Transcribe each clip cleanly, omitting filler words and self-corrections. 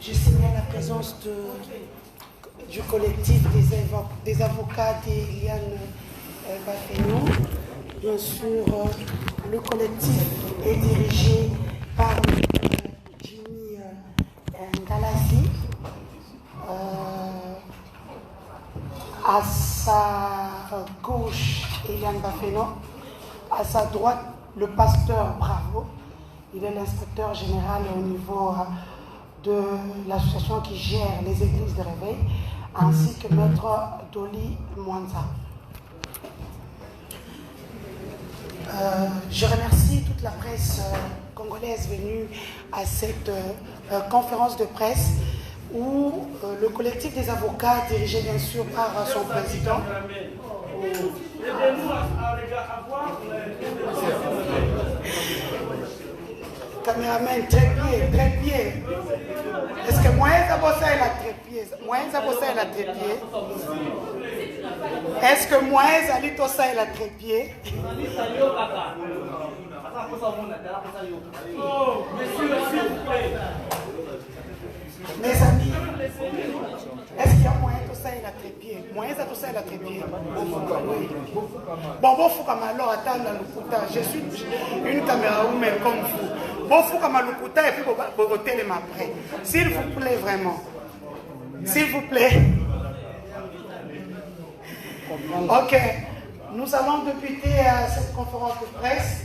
Je signale la présence du collectif des avocats d'Eliane Bafeno. Bien sûr, le collectif est dirigé par Jimmy Ngalassi. À sa gauche, Eliane Bafeno. À sa droite, le pasteur Bravo. Il est l'inspecteur général au niveau de l'association qui gère les églises de réveil, ainsi que maître Dolly Mwanza. Je remercie toute la presse congolaise venue à cette conférence de presse où le collectif des avocats, dirigé bien sûr par son président, caméraman, trépied. Est-ce que moi, ça bosse à la trépied? Est-ce que moi, ça lit ça à la trépied? Mes amis, est-ce qu'il y a moyen de ça et la trépied? Moyen de ça et la trépied? Bon, faut comme alors attendre le pouta. Je suis une caméra woman comme vous. Bon, faut comme le pouta et puis vous rotez après. S'il vous plaît, vraiment. S'il vous plaît. Ok. Nous allons débuter cette conférence de presse.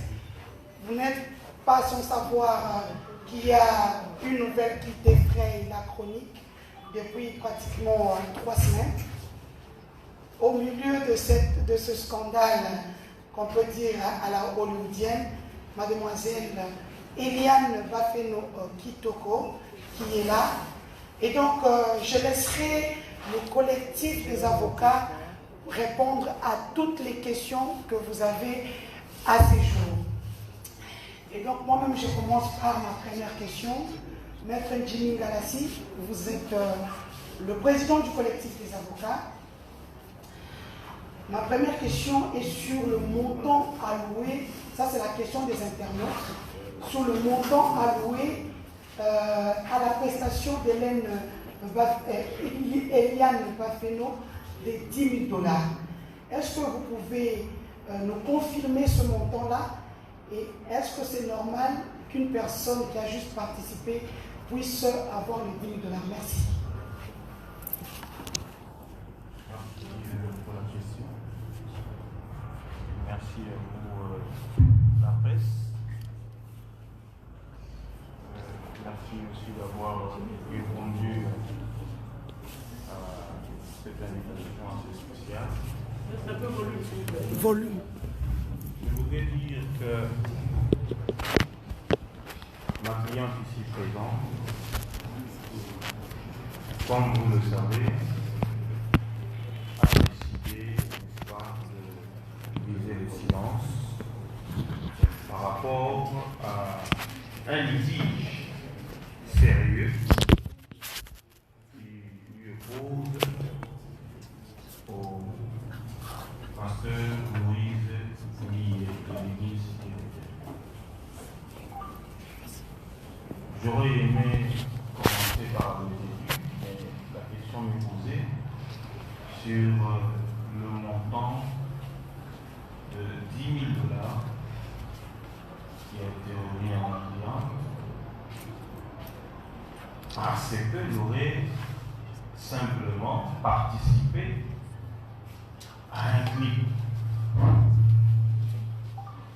Vous n'êtes pas sans savoir qu'il y a une nouvelle qui défraye la chronique depuis pratiquement 3 semaines. Au milieu de ce scandale qu'on peut dire à la hollywoodienne, mademoiselle Eliane Bafeno Kitoko qui est là. Et donc, je laisserai le collectif des avocats répondre à toutes les questions que vous avez à ces jours. Et donc, moi-même, je commence par ma première question. Maître Jimmy Ngalassi, vous êtes le président du collectif des avocats. Ma première question est sur le montant alloué, ça c'est la question des internautes, sur le montant alloué à la prestation d'Eliane Bafeno de $10 000. Est-ce que vous pouvez nous confirmer ce montant-là? Et est-ce que c'est normal qu'une personne qui a juste participé puisse avoir les $10 000? Merci. Merci pour la question. Merci pour la presse. Merci aussi d'avoir répondu à cette invitation assez spéciale. Volume. Je voudrais dire que ma cliente ici présente, comme vous le savez, a décidé, n'est-ce pas, de briser le silence par rapport à un litige sérieux qui lui oppose au pasteur Moïse Kouli de l'église. J'aurais aimé commencer par le début, mais la question m'est posée sur le montant de $10 000 qui a été remis à ma cliente parce qu'elle aurait simplement participé à un clip.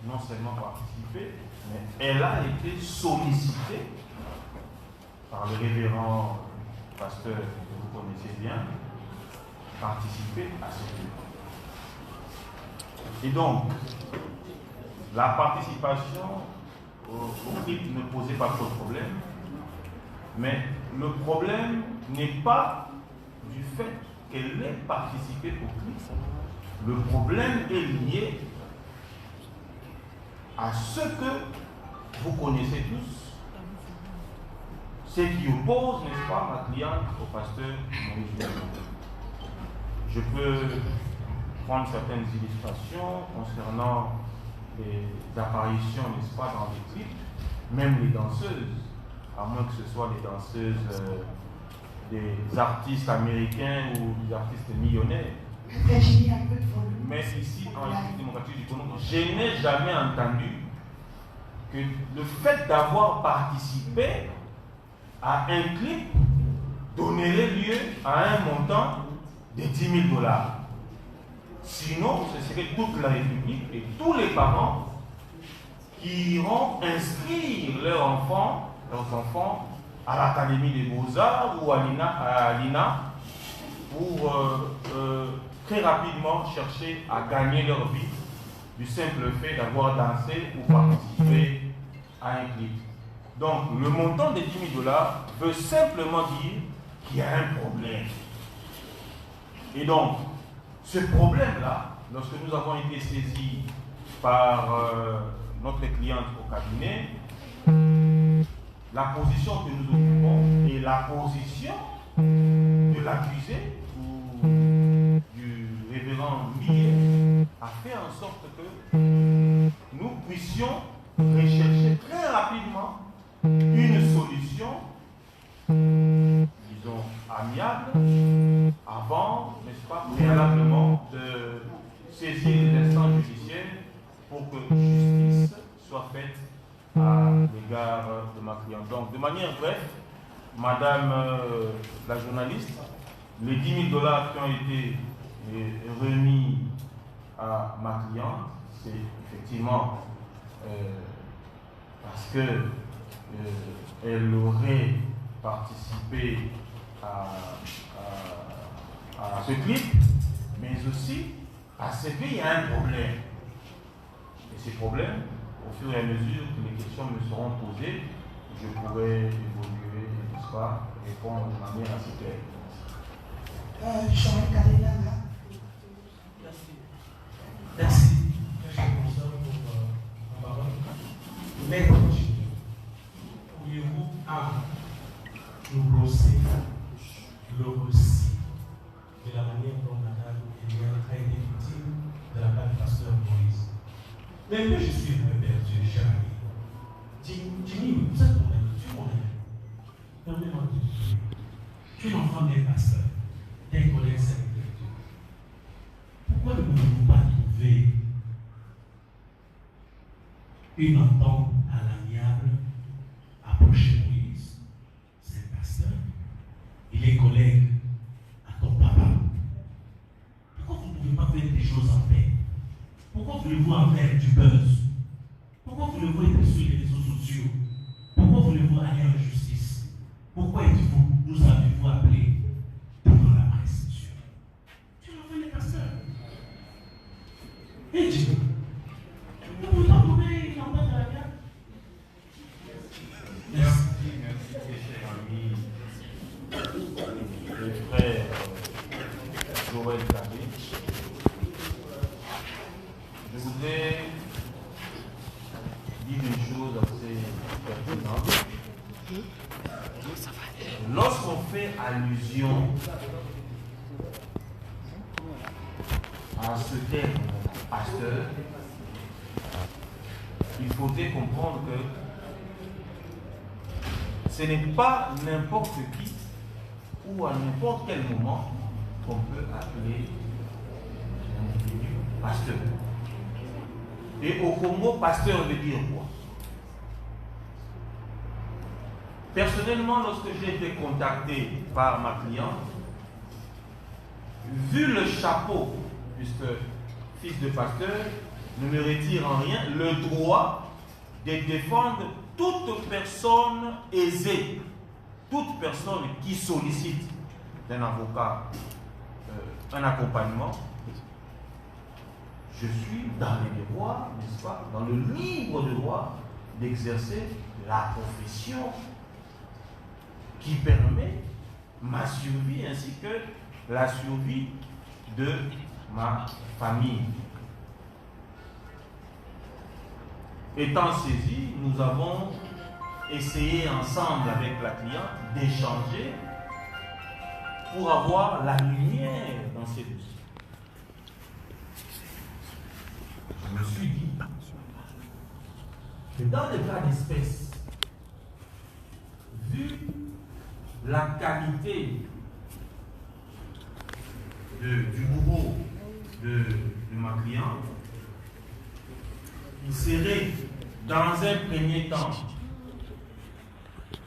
Non seulement participé, mais elle a été sollicitée par le révérend pasteur que vous connaissez bien, participer à ce clip. Et donc, la participation au clip ne posait pas trop de problème, mais le problème n'est pas du fait qu'elle ait participé au clip. Le problème est lié à ce que vous connaissez tous, ce qui oppose, n'est-ce pas, ma cliente au pasteur Maurice Joubert. Je peux prendre certaines illustrations concernant les apparitions, n'est-ce pas, dans les clips, même les danseuses, à moins que ce soit les danseuses des artistes américains ou des artistes millionnaires. Mais ici, en République démocratique du Congo, je n'ai jamais entendu que le fait d'avoir participé à un clip donnerait lieu à un montant de 10 000 $. Sinon, ce serait toute la République et tous les parents qui iront inscrire leurs enfants à l'Académie des Beaux-Arts ou à l'INA pour très rapidement chercher à gagner leur vie du simple fait d'avoir dansé ou participé à un clip. Donc, le montant de 10 000 $ veut simplement dire qu'il y a un problème. Et donc, ce problème-là, lorsque nous avons été saisis par notre cliente au cabinet, la position que nous occupons est la position de l'accusé ou du révérend Millet a fait en sorte que nous puissions rechercher très rapidement une solution, disons, amiable, avant, n'est-ce pas, préalablement de saisir les instances judiciaires pour que justice soit faite à l'égard de ma cliente. Donc, de manière brève, Madame la journaliste, les 10 000 $ qui ont été remis à ma cliente, c'est effectivement parce que elle aurait participé à ce clip, mais aussi parce qu'il y a un problème. Et ces problèmes, au fur et à mesure que les questions me seront posées, je pourrai évoluer, n'est-ce pas, répondre de manière assez claire. Jean-Luc Kadena. Merci. Merci. Merci pour la parole. Mais pourriez-vous nous brosser le récit de la manière dont Madame Eliane a été victime de la part du pasteur Moïse? Mais que je suis un peu perdu, cher ami. Jimmy, vous êtes mon ami, tu es mon ami. Permets-moi de te dire, tu es l'enfant d'un pasteur, d'un collègue serviteur de Dieu. Pourquoi ne pouvons-nous pas trouver une entente à l'amiable, approcher Moïse, c'est un pasteur, il est collègue à ton papa? Pourquoi vous ne pouvez pas faire des choses en paix? Pourquoi voulez-vous en faire du buzz? Pourquoi voulez-vous être sur les réseaux sociaux? Pourquoi voulez-vous aller en justice? Pourquoi nous avez-vous appelé pendant la presse? Tu l'as fait les pasteurs. Et Dieu, nous pouvons trouver une entente de la guerre. Merci, cher ami, le frère Joël Kabé. Je voudrais dire une chose assez pertinente. Lorsqu'on fait allusion à ce terme pasteur, il faudrait comprendre que ce n'est pas n'importe qui ou à n'importe quel moment qu'on peut appeler un individu pasteur. Et au Congo, pasteur veut dire quoi? Personnellement, lorsque j'ai été contacté par ma cliente, vu le chapeau, puisque fils de pasteur ne me retire en rien le droit de défendre toute personne aisée, toute personne qui sollicite d'un avocat un accompagnement. Je suis dans les devoirs, n'est-ce pas, dans le libre droit d'exercer la profession qui permet ma survie ainsi que la survie de ma famille. Étant saisis, nous avons essayer ensemble avec la cliente d'échanger pour avoir la lumière dans ces dossiers. Je me suis dit que dans le cas d'espèce, vu la qualité du bourreau de ma cliente, il serait dans un premier temps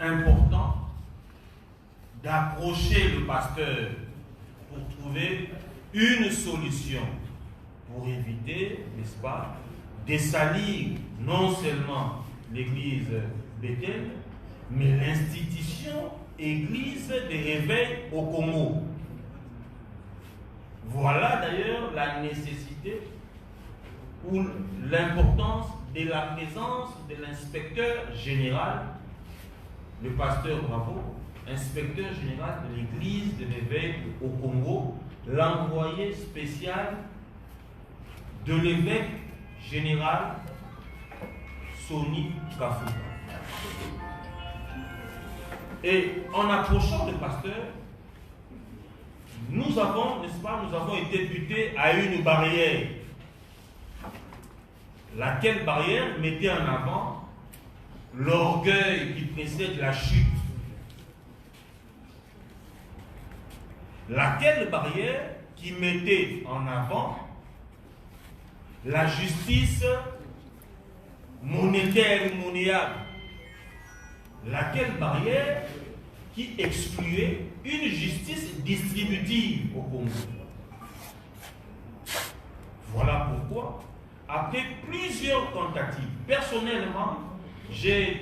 important d'approcher le pasteur pour trouver une solution pour éviter, n'est-ce pas, de salir non seulement l'église Bethel, mais l'institution église des réveils au Congo. Voilà d'ailleurs la nécessité ou l'importance de la présence de l'inspecteur général, le pasteur Bravo, inspecteur général de l'église de l'évêque au Congo, l'envoyé spécial de l'évêque général Soni Kafuta. Et en approchant le pasteur, nous avons, n'est-ce pas, nous avons été butés à une barrière. Laquelle barrière mettait en avant l'orgueil qui précède la chute. Laquelle barrière qui mettait en avant la justice monétaire ou monnayable. Laquelle barrière qui excluait une justice distributive au Congo. Voilà pourquoi, après plusieurs tentatives, personnellement, j'ai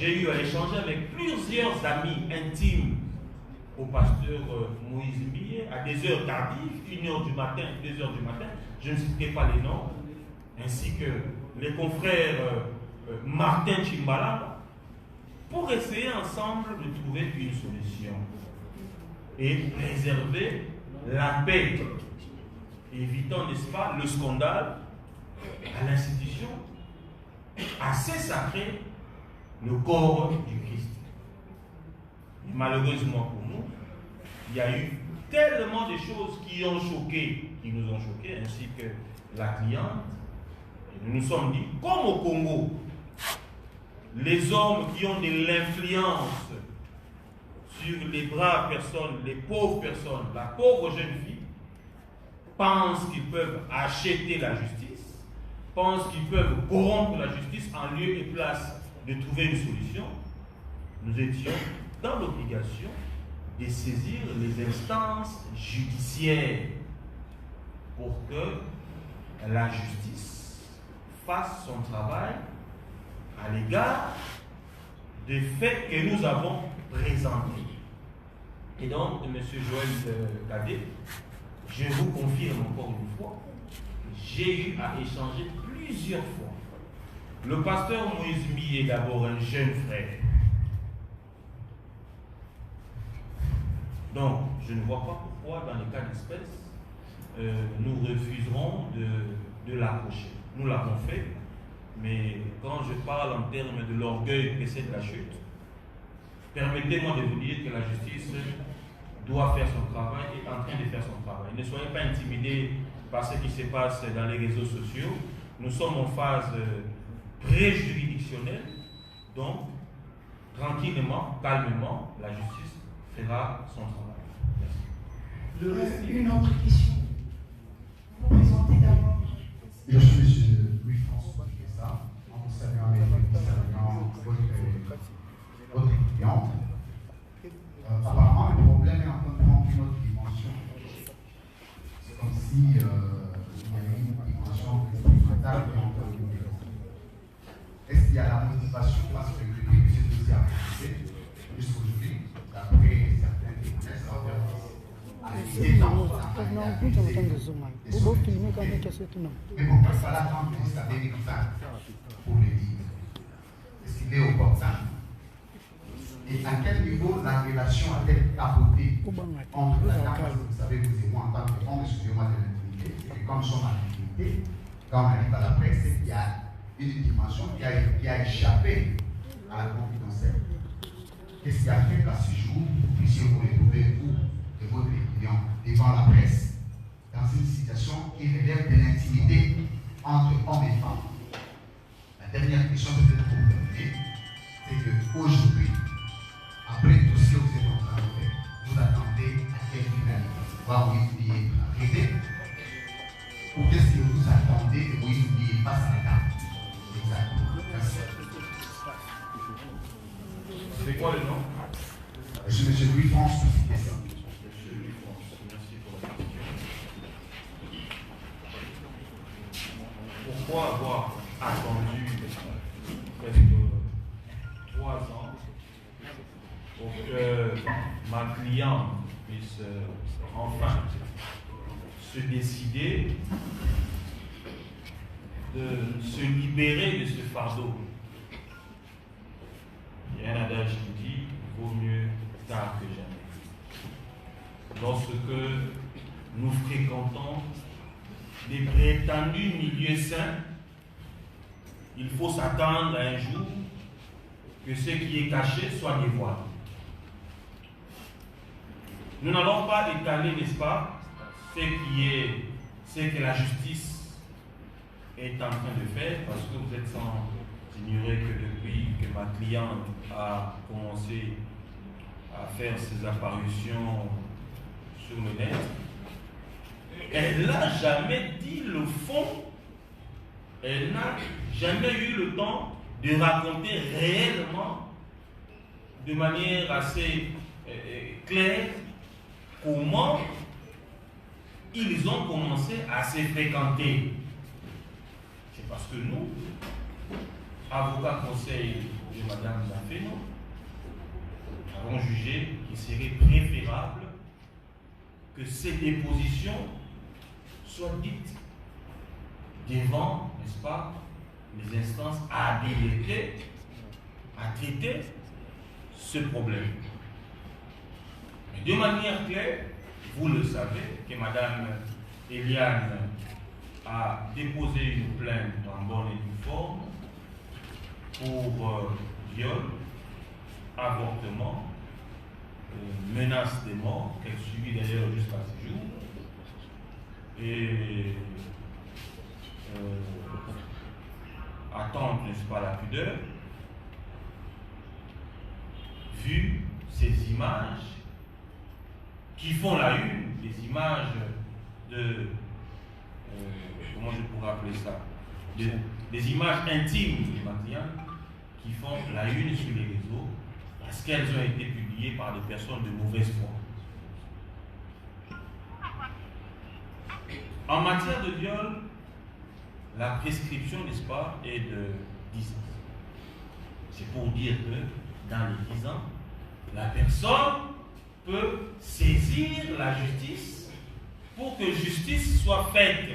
eu à échanger avec plusieurs amis intimes au pasteur Moïse Millet à des heures tardives, 1h du matin, 2h du matin, je ne citerai pas les noms, ainsi que les confrères Martin Chimbala, pour essayer ensemble de trouver une solution et préserver la paix, évitant, n'est-ce pas, le scandale à l'institution assez sacrée, le corps du Christ. Et malheureusement pour nous, il y a eu tellement de choses qui nous ont choqués, ainsi que la cliente. Et nous nous sommes dit, comme au Congo, les hommes qui ont de l'influence sur les braves personnes, les pauvres personnes, la pauvre jeune fille, pensent qu'ils peuvent acheter la justice, pensent qu'ils peuvent corrompre la justice en lieu et place de trouver une solution. Nous étions dans l'obligation de saisir les instances judiciaires pour que la justice fasse son travail à l'égard des faits que nous avons présentés. Et donc, M. Joël Cadet, je vous confirme encore une fois, j'ai eu à échanger plusieurs fois. Le pasteur Moïse Mi est d'abord un jeune frère. Donc, je ne vois pas pourquoi, dans les cas d'espèce, nous refuserons de l'approcher. Nous l'avons fait, mais quand je parle en termes de l'orgueil précédent la chute, permettez-moi de vous dire que la justice doit faire son travail et est en train de faire son travail. Ne soyez pas intimidés par ce qui se passe dans les réseaux sociaux. Nous sommes en phase pré-juridictionnelle, donc tranquillement, calmement, la justice fera son travail. Merci. Une autre question. Vous vous présentez d'abord. Je suis M. Louis-François Kessa, en saluant votre cliente. Apparemment, le problème est en train de prendre une autre dimension. C'est comme si il y avait une dimension expérimentale qui est en train de nous. Est-ce qu'il y a la motivation parce que le début de ce dossier a commencé jusqu'aujourd'hui, d'après certains témoignages, mais bon, il fallait attendre jusqu'à 2020 pour le dire. Est-ce qu'il est opportun? Et à quel niveau la relation a-t-elle capoté entre la dame, parce que vous savez, vous et moi, en tant qu'homme, excusez-moi de l'intimité, et comme nous sommes en intimité, quand on arrive à la presse, il y a une dimension qui a échappé à la confidentielle. Qu'est-ce qui a fait qu'à ce jour, vous puissiez vous retrouver, vous et votre client, devant la presse, dans une situation qui relève de l'intimité entre hommes et femmes? La dernière question peut-être pour terminer, c'est qu'aujourd'hui, après tout ce que vous êtes en train de faire, vous attendez à quelle finalité? Voir Moïse Ndiaye arriver? Ou qu'est-ce que vous attendez que Moïse Ndiaye passe à la table? Exactement. Merci. C'est quoi le nom? Je suis M. Louis-France. Monsieur Louis-France, merci pour la question. Pourquoi avoir attendu presque 3 ans pour que ma cliente puisse enfin se décider de se libérer de ce fardeau? Il y a un adage qui dit vaut mieux tard que jamais. Lorsque nous fréquentons des prétendus milieux sains, il faut s'attendre à un jour que ce qui est caché soit dévoilé. Nous n'allons pas étaler, n'est-ce pas, ce que la justice est en train de faire, parce que vous êtes sans ignorer que depuis que ma cliente a commencé à faire ses apparitions sur le net, elle n'a jamais dit le fond, elle n'a jamais eu le temps de raconter réellement, de manière assez claire, comment ils ont commencé à se fréquenter. C'est parce que nous, avocats conseil de Mme Zafeno, avons jugé qu'il serait préférable que ces dépositions soient dites devant, n'est-ce pas, les instances habilitées à traiter ce problème. Mais de manière claire, vous le savez, que Mme Eliane a déposé une plainte en bonne et due forme pour viol, avortement, menace de mort, qu'elle subit d'ailleurs jusqu'à ce jour, et attendre, n'est-ce pas, la pudeur. Vu ces images qui font la une, des images de comment je pourrais appeler ça, des images intimes de ma cliente qui font la une sur les réseaux parce qu'elles ont été publiées par des personnes de mauvaise foi. En matière de viol, la prescription, n'est-ce pas, est de 10 ans. C'est pour dire que dans les 10 ans, la personne peut saisir la justice pour que justice soit faite.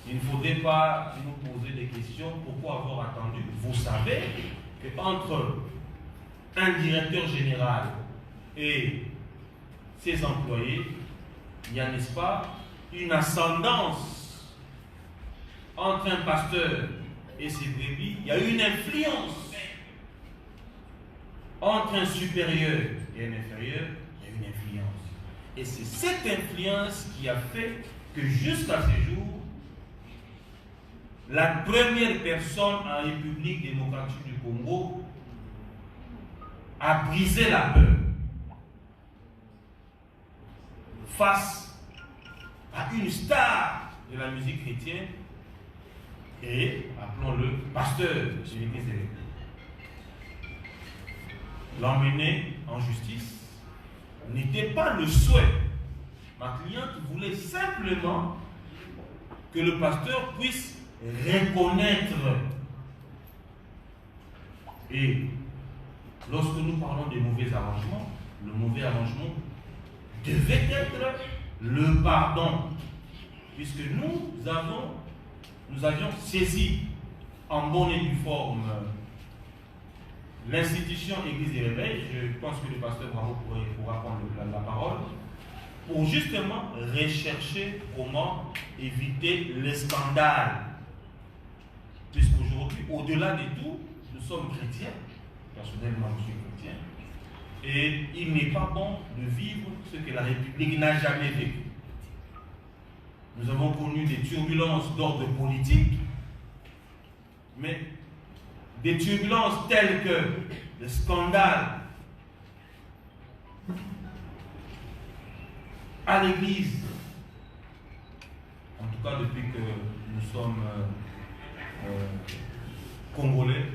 Il ne faudrait pas nous poser des questions. Pourquoi avoir attendu? Vous savez qu'entre un directeur général et ses employés, il y a, n'est-ce pas, une ascendance entre un pasteur et ses brebis. Il y a une influence entre un supérieur et un inférieur. Il y a une influence. Et c'est cette influence qui a fait que jusqu'à ce jour, la première personne en République démocratique du Congo a brisé la peur face à une star de la musique chrétienne et, appelons-le, pasteur de l'église de l'Église. L'emmener en justice n'était pas le souhait. Ma cliente voulait simplement que le pasteur puisse reconnaître. Et lorsque nous parlons de mauvais arrangements, le mauvais arrangement devait être le pardon, puisque nous avions saisi en bonne et due forme l'institution Église des Réveils. Je pense que le pasteur Bravo pourra prendre la parole pour justement rechercher comment éviter les scandales aujourd'hui, au-delà de tout, nous sommes chrétiens. Personnellement, je suis chrétien. Et il n'est pas bon de vivre ce que la République n'a jamais vécu. Nous avons connu des turbulences d'ordre politique, mais des turbulences telles que le scandale à l'Église, en tout cas depuis que nous sommes Congolais,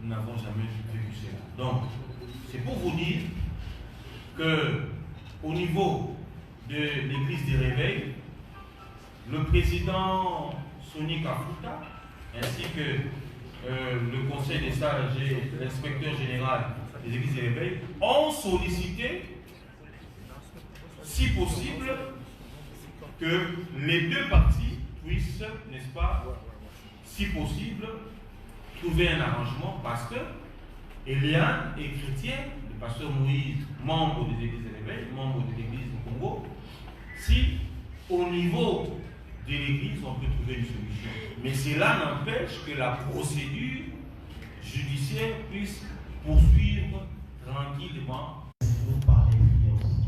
nous n'avons jamais vécu cela. Donc, c'est pour vous dire que au niveau de l'Église des Réveils, le président Sonny Kafuta, ainsi que le Conseil des sages et l'inspecteur général des Églises des Réveils ont sollicité, si possible, que les deux parties puissent, n'est-ce pas, si possible, trouver un arrangement parce que Eliane est chrétien, le pasteur Moïse, membre des Églises des Réveils, membre de l'Église du Congo. Si au niveau de l'Église, on peut trouver une solution. Mais cela n'empêche que la procédure judiciaire puisse poursuivre tranquillement. Vous parlez d'influence.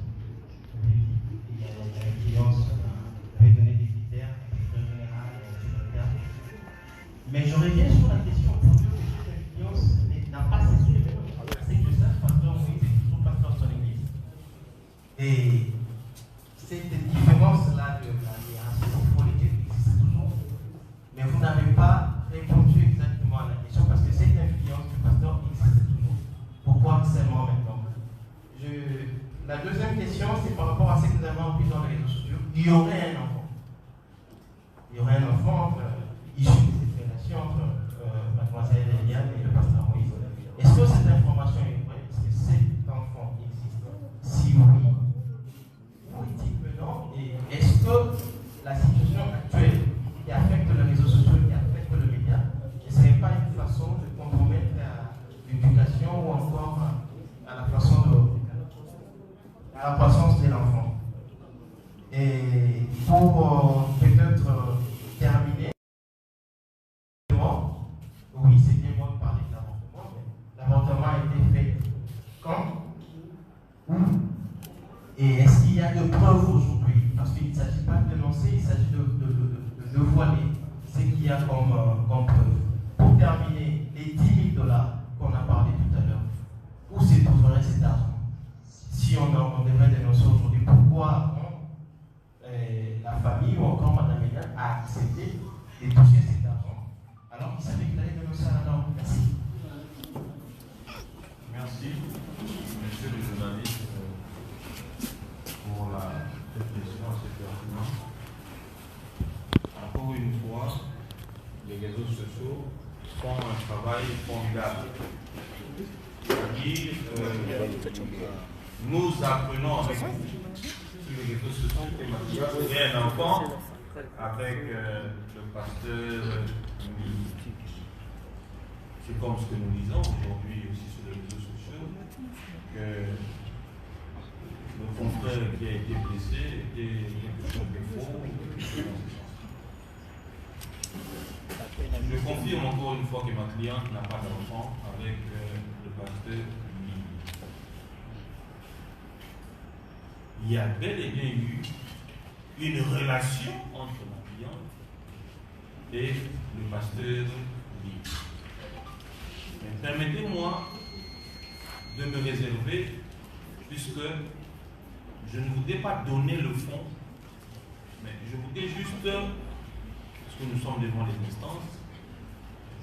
Il y a l'influence, vous avez donné des critères, un général, etc. Mais je reviens sur la question pour que cette influence n'a pas cessé. C'est que ça, pasteur Moïse est toujours pasteur de son église. Et cette différence-là de la hiérarchie politique existe toujours. Mais vous n'avez pas répondu exactement à la question parce que cette influence du pasteur existe toujours. Pourquoi seulement maintenant? La deuxième question, c'est par rapport à ce que nous avons appris dans les réseaux sociaux. Il y aurait un enfant. Il y aurait un enfant issu de cette relation entre mademoiselle Eliane et le pasteur Moïse. Est-ce que cette information est vraie? Est-ce que cet enfant existe? Si oui, politique maintenant. Et est-ce que la situation actuelle qui affecte les réseaux sociaux, qui affecte le média, ne serait pas une façon de compromettre l'éducation ou encore à la façon à la croissance de l'enfant? Et pour peut-être terminer, oui, c'est bien moi de parler de l'avortement, mais l'avortement a été fait quand? Où? Et est-ce qu'il y a de preuves aujourd'hui? Parce qu'il ne s'agit pas de dénoncer, il s'agit de voiler ce qu'il y a comme preuve. Pour terminer, les 10 000 $ qu'on a parlé tout à l'heure, où se trouverait cet argent? Si on devrait dénoncer aujourd'hui, pourquoi la famille ou encore Mme Eliane a accepté de toucher cet argent alors qu'il savait qu'il allait dénoncer à la norme? Merci. Merci, monsieur le journaliste, pour cette question assez pertinente. Encore une fois, les réseaux sociaux font un travail formidable. C'est-à-dire, nous apprenons avec vous sur les réseaux sociaux qu'il y a un enfant avec le pasteur. C'est comme ce que nous lisons aujourd'hui aussi sur les réseaux sociaux, que le confrère qui a été blessé était quelque chose de faux. Je confirme encore une fois que ma cliente n'a pas d'enfant avec le pasteur. Il y a bel et bien eu une relation entre ma cliente et le pasteur Lee. Mais permettez-moi de me réserver, puisque je ne voudrais pas donner le fond, mais je voudrais juste, parce que nous sommes devant les instances,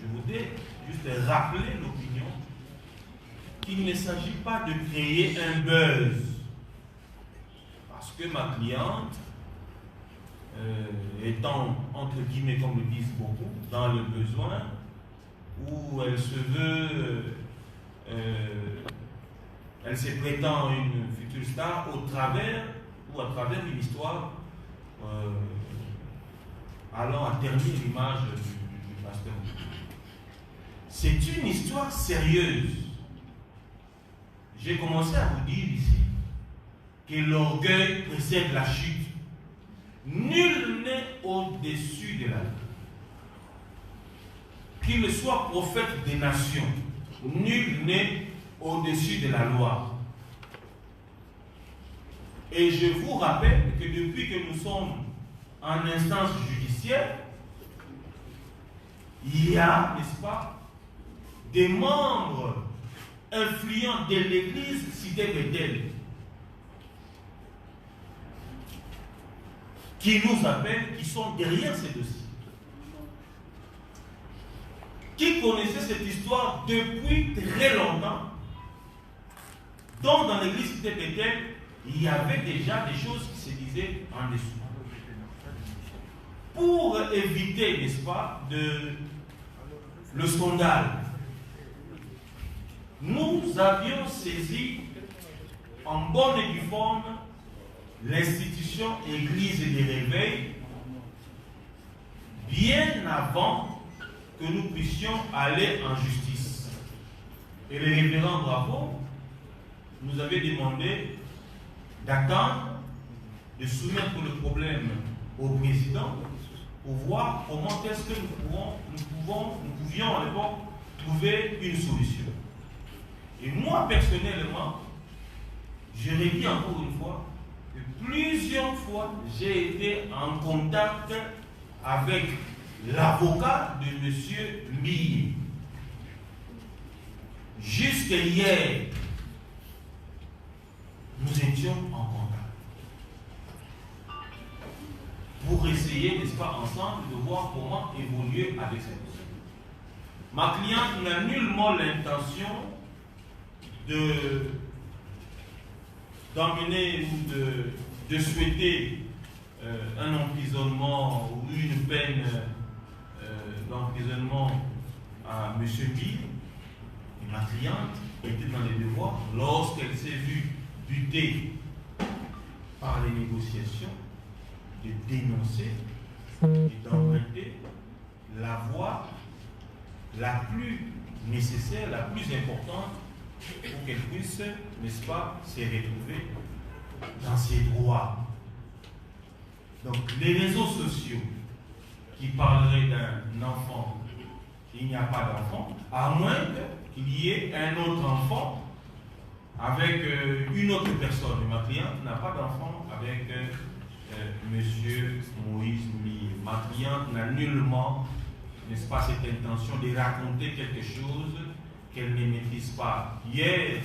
je voudrais juste rappeler l'opinion qu'il ne s'agit pas de créer un buzz. Parce que ma cliente, étant, entre guillemets, comme le disent beaucoup, dans le besoin, où elle se veut, elle se prétend une future star au travers, ou à travers une histoire allant à ternir l'image du pasteur. C'est une histoire sérieuse. J'ai commencé à vous dire ici que l'orgueil précède la chute. Nul n'est au-dessus de la vie. qu'il soit prophète des nations. Nul n'est au-dessus de la loi. Et je vous rappelle que depuis que nous sommes en instance judiciaire, il y a, n'est-ce pas, des membres influents de l'église Cité Bethel qui nous appellent, qui sont derrière ces dossiers. Qui connaissaient cette histoire depuis très longtemps, dont dans l'église Cité Bethel, il y avait déjà des choses qui se disaient en dessous. Pour éviter, n'est-ce pas, le scandale, nous avions saisi en bonne et due forme l'institution Église des Réveils bien avant que nous puissions aller en justice. Et le révérend Bravo nous avait demandé d'attendre, de soumettre le problème au président pour voir comment est-ce que nous pouvions à l'époque trouver une solution. Et moi personnellement, je redis encore une fois que plusieurs fois j'ai été en contact avec l'avocat de M. Mille. Jusqu'à hier, nous étions en contact pour essayer, n'est-ce pas, ensemble, de voir comment évoluer avec cette dossier. Ma cliente n'a nullement l'intention d'emmener ou de souhaiter un emprisonnement ou une peine d'emprisonnement à M. Bill. Et ma cliente était dans les devoirs lorsqu'elle s'est vue butée par les négociations de dénoncer et d'emprunter la voie la plus nécessaire, la plus importante pour qu'elle puisse, n'est-ce pas, se retrouver dans ses droits. Donc les réseaux sociaux qui parleraient d'un enfant, il n'y a pas d'enfant, à moins qu'il y ait un autre enfant avec une autre personne. Et ma cliente n'a pas d'enfant avec Monsieur Moïse Millet. Ma cliente n'a nullement, n'est-ce pas, cette intention de raconter quelque chose qu'elle ne maîtrise pas. Hier,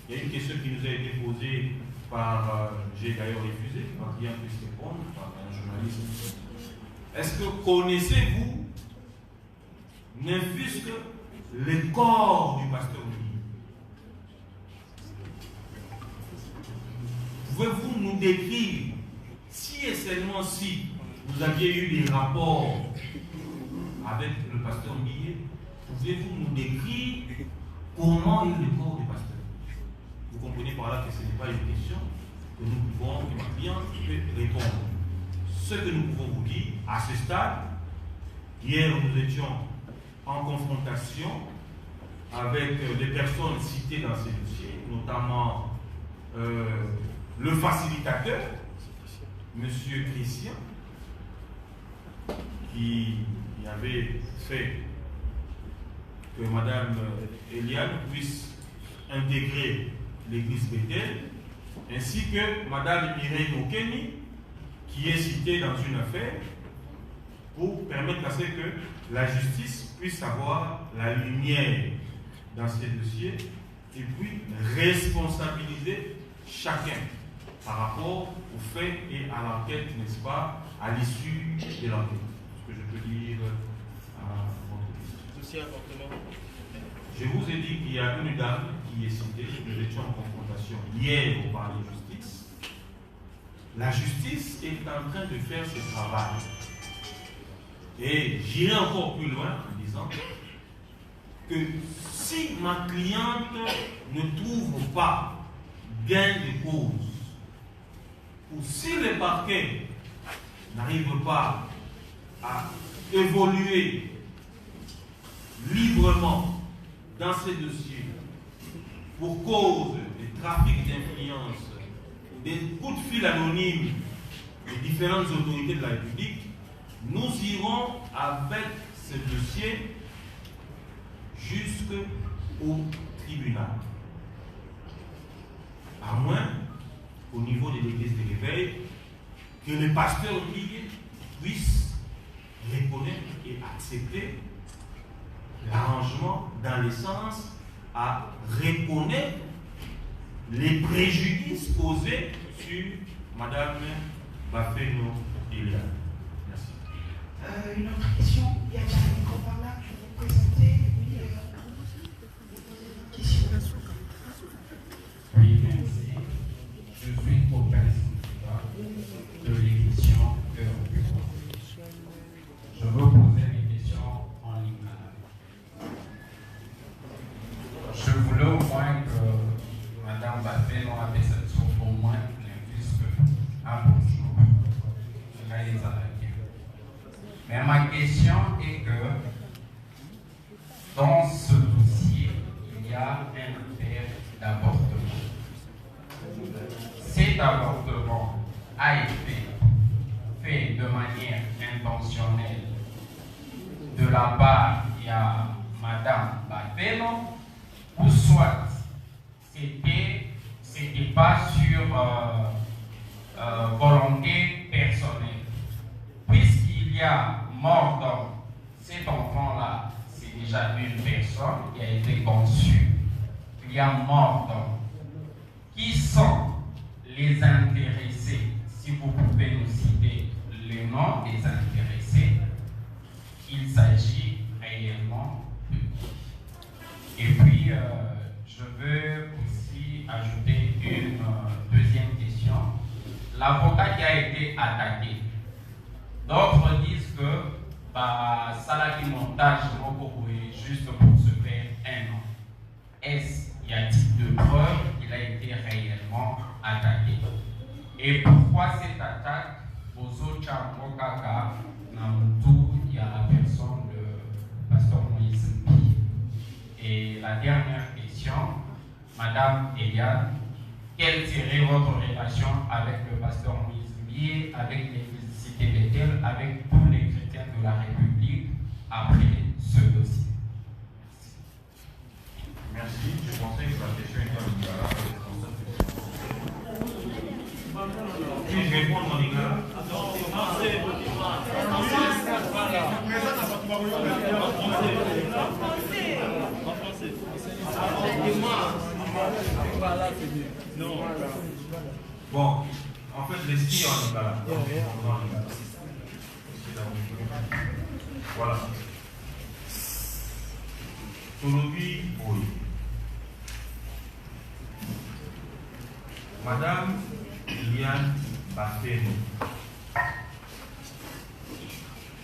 il y a une question qui nous a été posée par, j'ai d'ailleurs refusé, que ma cliente puisse répondre, par un journaliste. Est-ce que connaissez-vous, ne fût-ce que le corps du pasteur Millet? Pouvez-vous nous décrire, si et seulement si vous aviez eu des rapports avec le pasteur Millet, pouvez-vous nous décrire comment est le corps du pasteur? Vous comprenez par là que ce n'est pas une question que nous pouvons, que ma cliente peut répondre. Ce que nous pouvons vous dire, à ce stade, hier nous étions en confrontation avec les personnes citées dans ces dossiers, notamment le facilitateur, M. Christian, qui avait fait que Mme Eliane puisse intégrer l'église Bethel, ainsi que Mme Mireille Okeni, qui est citée dans une affaire, pour permettre à ce que la justice puisse avoir la lumière dans ces dossiers et puis responsabiliser chacun par rapport aux faits et à l'enquête, n'est-ce pas, à l'issue de l'enquête. Ce que je peux dire à votre question. Je vous ai dit qu'il y a une dame qui est citée, nous étions en confrontation hier au palais de justice. La justice est en train de faire ce travail. Et j'irai encore plus loin en disant que si ma cliente ne trouve pas gain de cause, ou si le parquet n'arrive pas à évoluer librement dans ces dossiers pour cause de trafic d'influence, des coups de fil anonymes des différentes autorités de la République, nous irons avec ce dossier jusqu'au tribunal. À moins, au niveau de l'église de l'éveil, que les pasteurs puissent reconnaître et accepter l'arrangement dans le sens à reconnaître les préjudices causés sur Madame Bafeno Eliane. Merci. Une autre question, il y a un micro par là, je vais vous présenter. Oui, merci. Je suis co-président de l'émission Cœur du Monde. Je veux poser une question en lingala. Je voulais au moins que Mme Bafeno avait cette source au moins puisque un bonjour. Mais ma question est que dans ce dossier, il y a un affaire d'avortement. Cet avortement a été fait de manière intentionnelle de la part de Madame Bafeno, ou soit c'était pas sur volonté personnelle. Puisqu'il y a mort d'homme, cet enfant-là, c'est déjà une personne qui a été conçue. Il y a mort d'homme. Qui sont les intéressés? Si vous pouvez nous citer le nom des intéressés, il s'agit réellement de qui? Et puis, je veux aussi ajouter une deuxième question. L'avocat qui a été attaqué, d'autres disent que Salaki montage juste pour se faire un nom. Y a-t-il de preuves qu'il a été réellement attaqué? Et pourquoi cette attaque Bozo Chamokaka Namutu, il y a la personne de Pasteur Moïse Mbi. Et la dernière question, Madame Eliane, quelle serait votre relation avec le Pasteur Moïse Mbi, avec l'Église Cité Bethel, avec tous les chrétiens de la République après ce dossier? Merci. Je pensais que la question était en lingala. Puis-je répondre en lingala? Bon, en fait, l'esprit en lingala. Voilà. Tolobi, oui. Madame Eliane Bafeno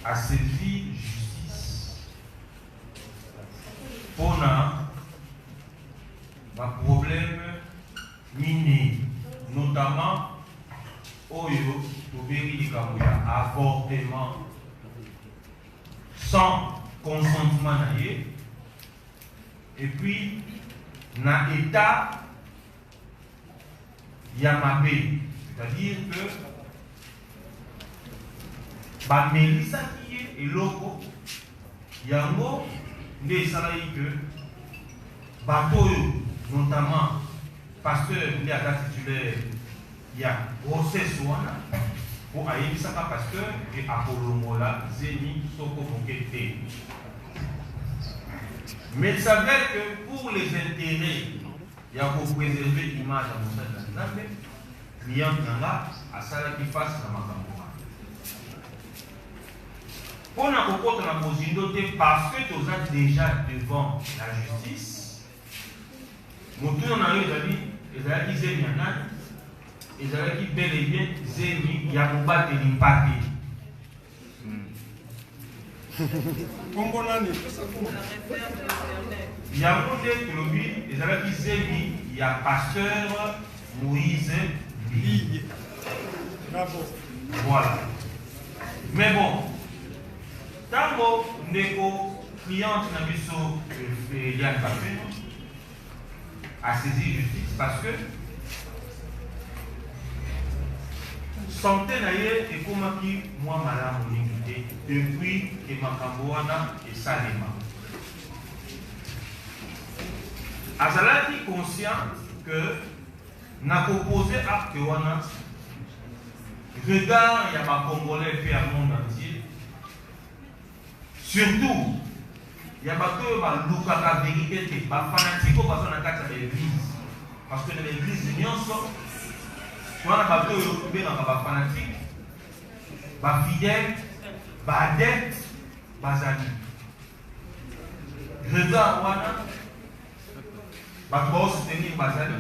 a saisi justice pour un problème miné, notamment Oyo, Toberi Likamuya, avortement sans consentement naïe, et puis dans l'état Yamabé, c'est-à-dire que Melissa qui est et loco Yango ne salaï que Batoyo, notamment pasteur il y a titulaire il y a grossesse pour aller ça pasteur et Apollo Mola Zeni Soko Mokete. Mais il s'avère que pour les intérêts, il y a pour préserver l'image à Moussa de la Nzambe, client Nanga, à Sala qui fasse la Makamboura. Pour nous comprendre la position, parce que tu as déjà devant la justice, nous avons dit, ils ont dit, ils ont dit, bel et bien, il y a un bas de l'impact. Il y a un monde il y a pasteur Moïse Bi. Voilà. Mais bon, tant que nos clients Eliane Bafeno a saisi justice parce que santé naïe et comment qui moi madame depuis que Makamboana et Salema. azalaki conscient que na composé acte wana regard ya ba Congolais et à monde entier, surtout il y a bato ba luka la vérité te ba fanatique ko bazo na kati ya l'église parce que dans l'église nyonso wana bato yo be na ba fanatique ba fidèle ba adepte ba zali regard wana bato ba soutenir ba zali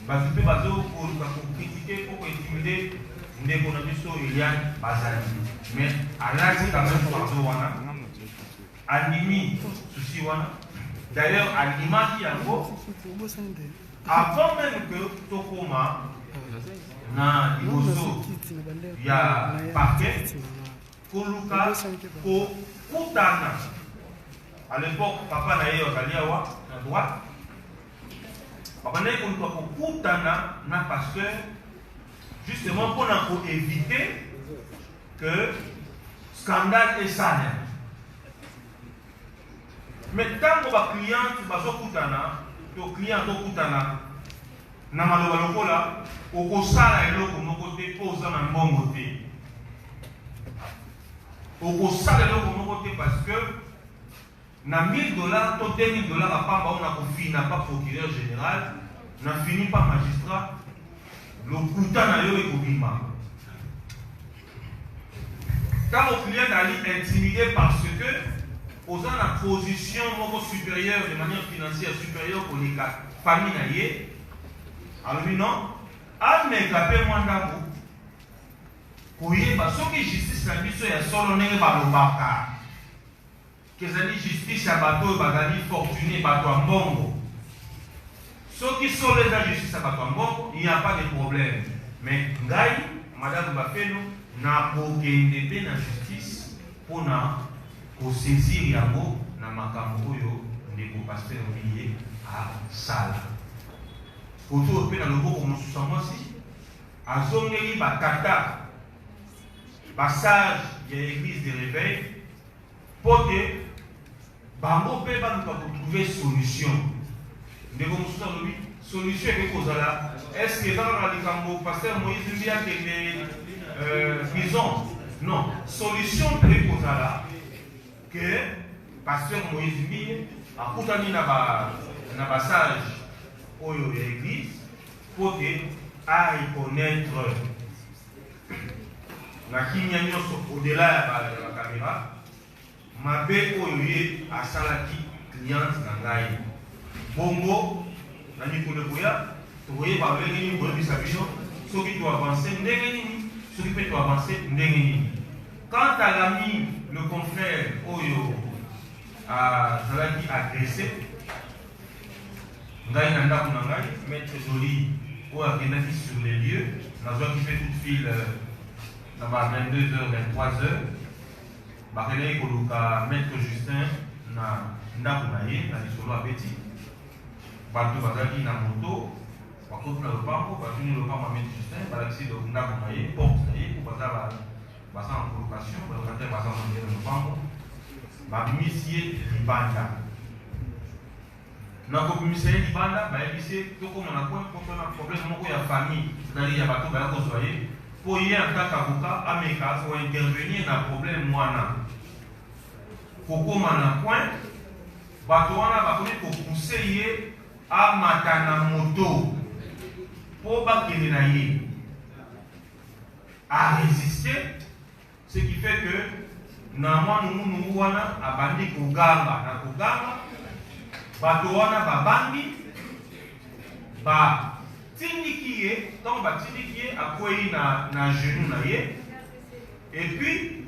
bato pe bazo ko critiquer ko intimider ndeko na biso Eliane bazali mais alati quand même pardon wana animi souci wana d'ailleurs animaki yango avant même que tokoma na liboso ya parquet koluka ko kutana à l'époque papa na ye ozali awa na droite papa na ye koluka ko kutana na pasteur justement pour éviter que scandale et sale. Mais tant que les clients sont clients na maloba lokola okosala eloko moko te poza na mbongo te. Okosala eloko moko te parce que na $1000 to $2000 apamba on a kofina pas procureur général, na fini pas magistrat. Le kutana yo ekobima. Quand le client est intimidé parce que aux a la position supérieure de manière financière supérieure pour les familles, alors non, à me capter moins d'amour. Pour y avoir ce qui justice la mission est solo n'est pas le baka. Que ça dit justice à bateau, bagani fortuné, bateau en bongo. Ceux qui sont les injustices à Bakambo, il n'y a pas de problème. Mais Ngaï, Madame Bafeno, n'a aucune épée de justice pour saisir Yango, n'a Makambo, n'est pas pasteur oublié à Sala. Pour tout le dans le groupe, comme nous sommes aussi, à Zongeli, Bakata, passage de l'église de réveil, pour que Bango peut nous trouver solution. Solution est-ce que dans le pasteur Moïse Mbia prison? Non. Solution peut que pasteur Moïse Mbia a coutani na passage au l'église pour que aille connaître la kinyanyos au-delà de la caméra ma bé oyoye à salaki cliente nangai. Bongo, na Nicolas Boya, tu voyais par le nini, vous avez vu ceux qui doivent avancer, ceux qui peuvent avancer, quant à l'ami, le confrère Oyo, à Zalaki agressé, Ngai Nanda Kunangai, maître Jolie, ou à Kenaki sur les lieux, dans un qui fait toute file, ça va 22h, 23h, Bakele Koluka, maître Justin, na Kunaye, na Nisolo à Petit. Bato bazaki na moto bakoti na lopango batuni lopango ameti Justin balakisi ndako na ye porte na ye po baza en colocation balokataire baza na lopango babimisi ye libanda na kobimisa ye libanda bayebisi ye tokoma na coin mpo tona problème moko ya famille c'est-à-dire ya bato baya kozwa ye mpo ye en tant qu'avocat ameka kointervenir na problème wana kokoma na coin bato wana bakomi kopousse ye a matana moto pour bakene na ye a résister, ce qui fait que na mwana wana abandi kugamba na kugamba bato wana babandi ba tindiki ye donc ba tindiki ye akwei na genou na ye et puis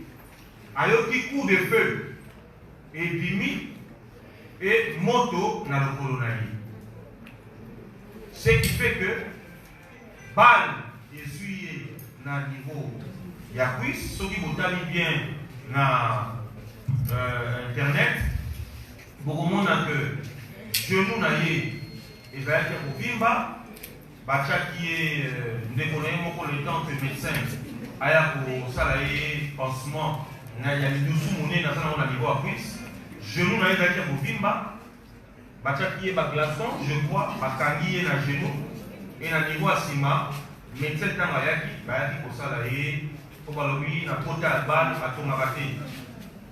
ayoki coup de feu et bimi et moto na lokolo na ye. Ce qui fait que balle essuyé na niveau ya cuisse, ceux qui vous bien na internet, beaucoup de monde a que genou na ye et va être au bimba, bacha qui est déconné mon le temps que médecin aya pour salarié pansement na ya dessous monnaie na ça on a niveau à cuisse, genou na ye va être au bimba, Bachaki ba glaçon, je crois, bakangi na genou et na niveau asima, médecin tanga yaki kosala ye, ko balobi na pota bal atonga bate.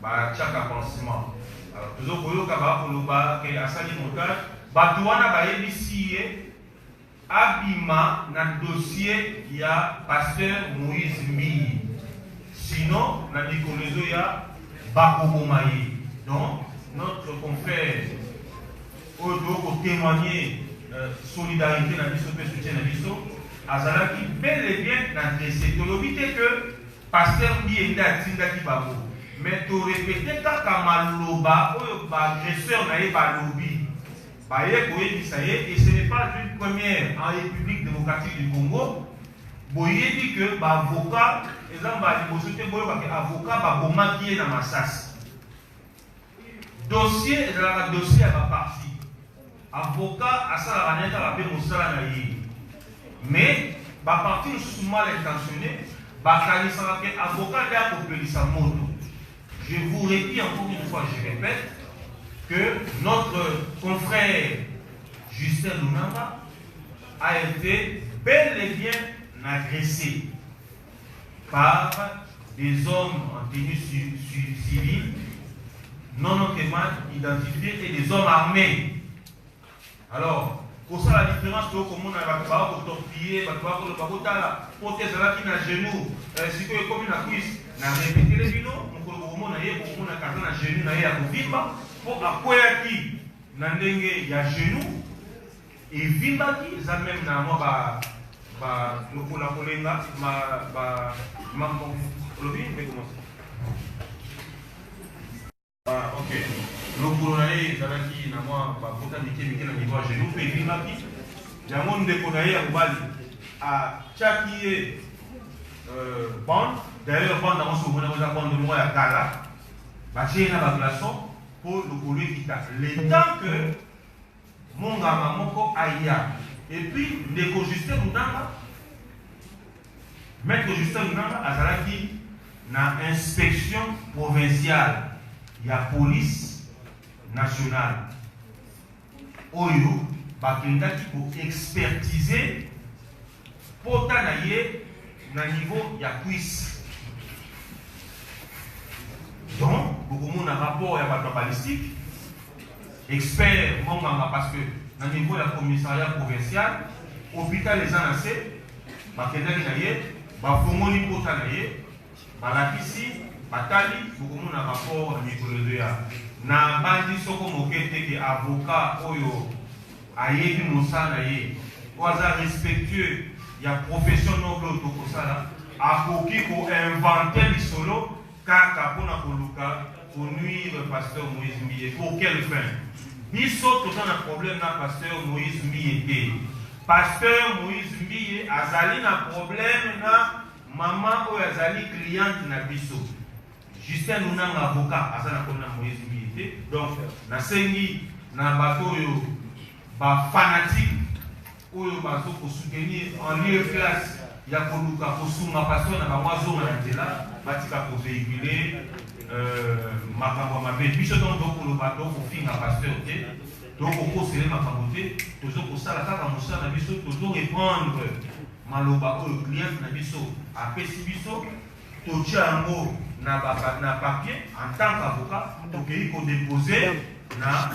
Ba chaka pansement. Alors toujours koyoka ba koloba ke asali montage, batuana ba yebisi ye abima na dossier ya pasteur Moïse Mbi. Sinon, na dikolezo ya bakobomaye. Donc, notre confrère doit témoigner solidarité dans biso et soutien dans biso azalaki bel et bien dans décès tolobité que pasteur Mbi enda tindaki babo mais to répéter kaka maloba oyo ba agresseur na ye balobi ba ye koyebisa ye et ce n'est pas une première en République démocratique du Congo boyebi que ba avocat ezamba liboso te boyoka ke avocat babomaki ye na Masasi dossier ezalaka dossier ya baparti avocat asalaka neti abape mosala na ye mais baparti mosusu mal intentionné bakanisaka ke avocat nde akopelisa moto. Je vous redis encore une fois, je répète, que notre confrère Justin Lunanga a été bel et bien agressé par des hommes en tenue civile non notamment identifiés et des hommes armés. Alors, pour ça la différence, c'est que nous avons torpillé, nous avons prothèse qui na genou, si tu es comme une cuisse, nous avons répété les vino, nous avons na genou, na vimba, pour akoyaki na ndenge ya genou, et vimba qui, ça même na moi lokola kolenga, ok. Le colonaï, Zalaki, Namwa, Bakota, Miki, na niveau genou, puis Vimaki, Jamon de Konaï, à Tchaki, bande, d'ailleurs, bande dans ce moment, on a bande de moi à Gala, Baché na Baglaçon, pour le colonaï qui t'a. Le temps que mon gamin, Moko, Aïa, et puis, Ndeko Justin Moudanga, Maître Justin Moudanga, à Zalaki, na inspection provinciale. Il y a police nationale. Oyo, bakenda qui pour expertiser pour tanaye na niveau ya cuisse. Donc, beaucoup de rapport à la balistique, expert, parce que na niveau la commissariat provincial, hôpital les anacés, bakenda qui naye, bafongoni pour tanaye, balakisi. Batali, beaucoup de rapport na bandi soko mokete ke avocat oyo ayebi mosala ye oza respectueux ya profession noble tokosala akoki ko inventer lisolo kaka pona koluka pour nuire pasteur Moïse Mbi. Pour quelle fin? Biso toza un problème na pasteur Moïse Mbi. Pasteur Moïse Mbi azali na problème na maman oyo azali cliente na biso. Justin Lunanga avocat azana kona Moïse Mbi. Donc na sengi na bato yo ba fanatique oyo bato ko soutenir en lieu classe ya koluka ko sunga pasteur na bawazo na nzela batika ko véhiculer makambo mabe biso donc ko bato ko finga pasteur te donc ko sele makambo te tozo ko sala kaka mosala na biso tozo répondre maloba oyo client na biso apesi biso totiango na papier en tant qu'avocat pour qu'il faut déposer na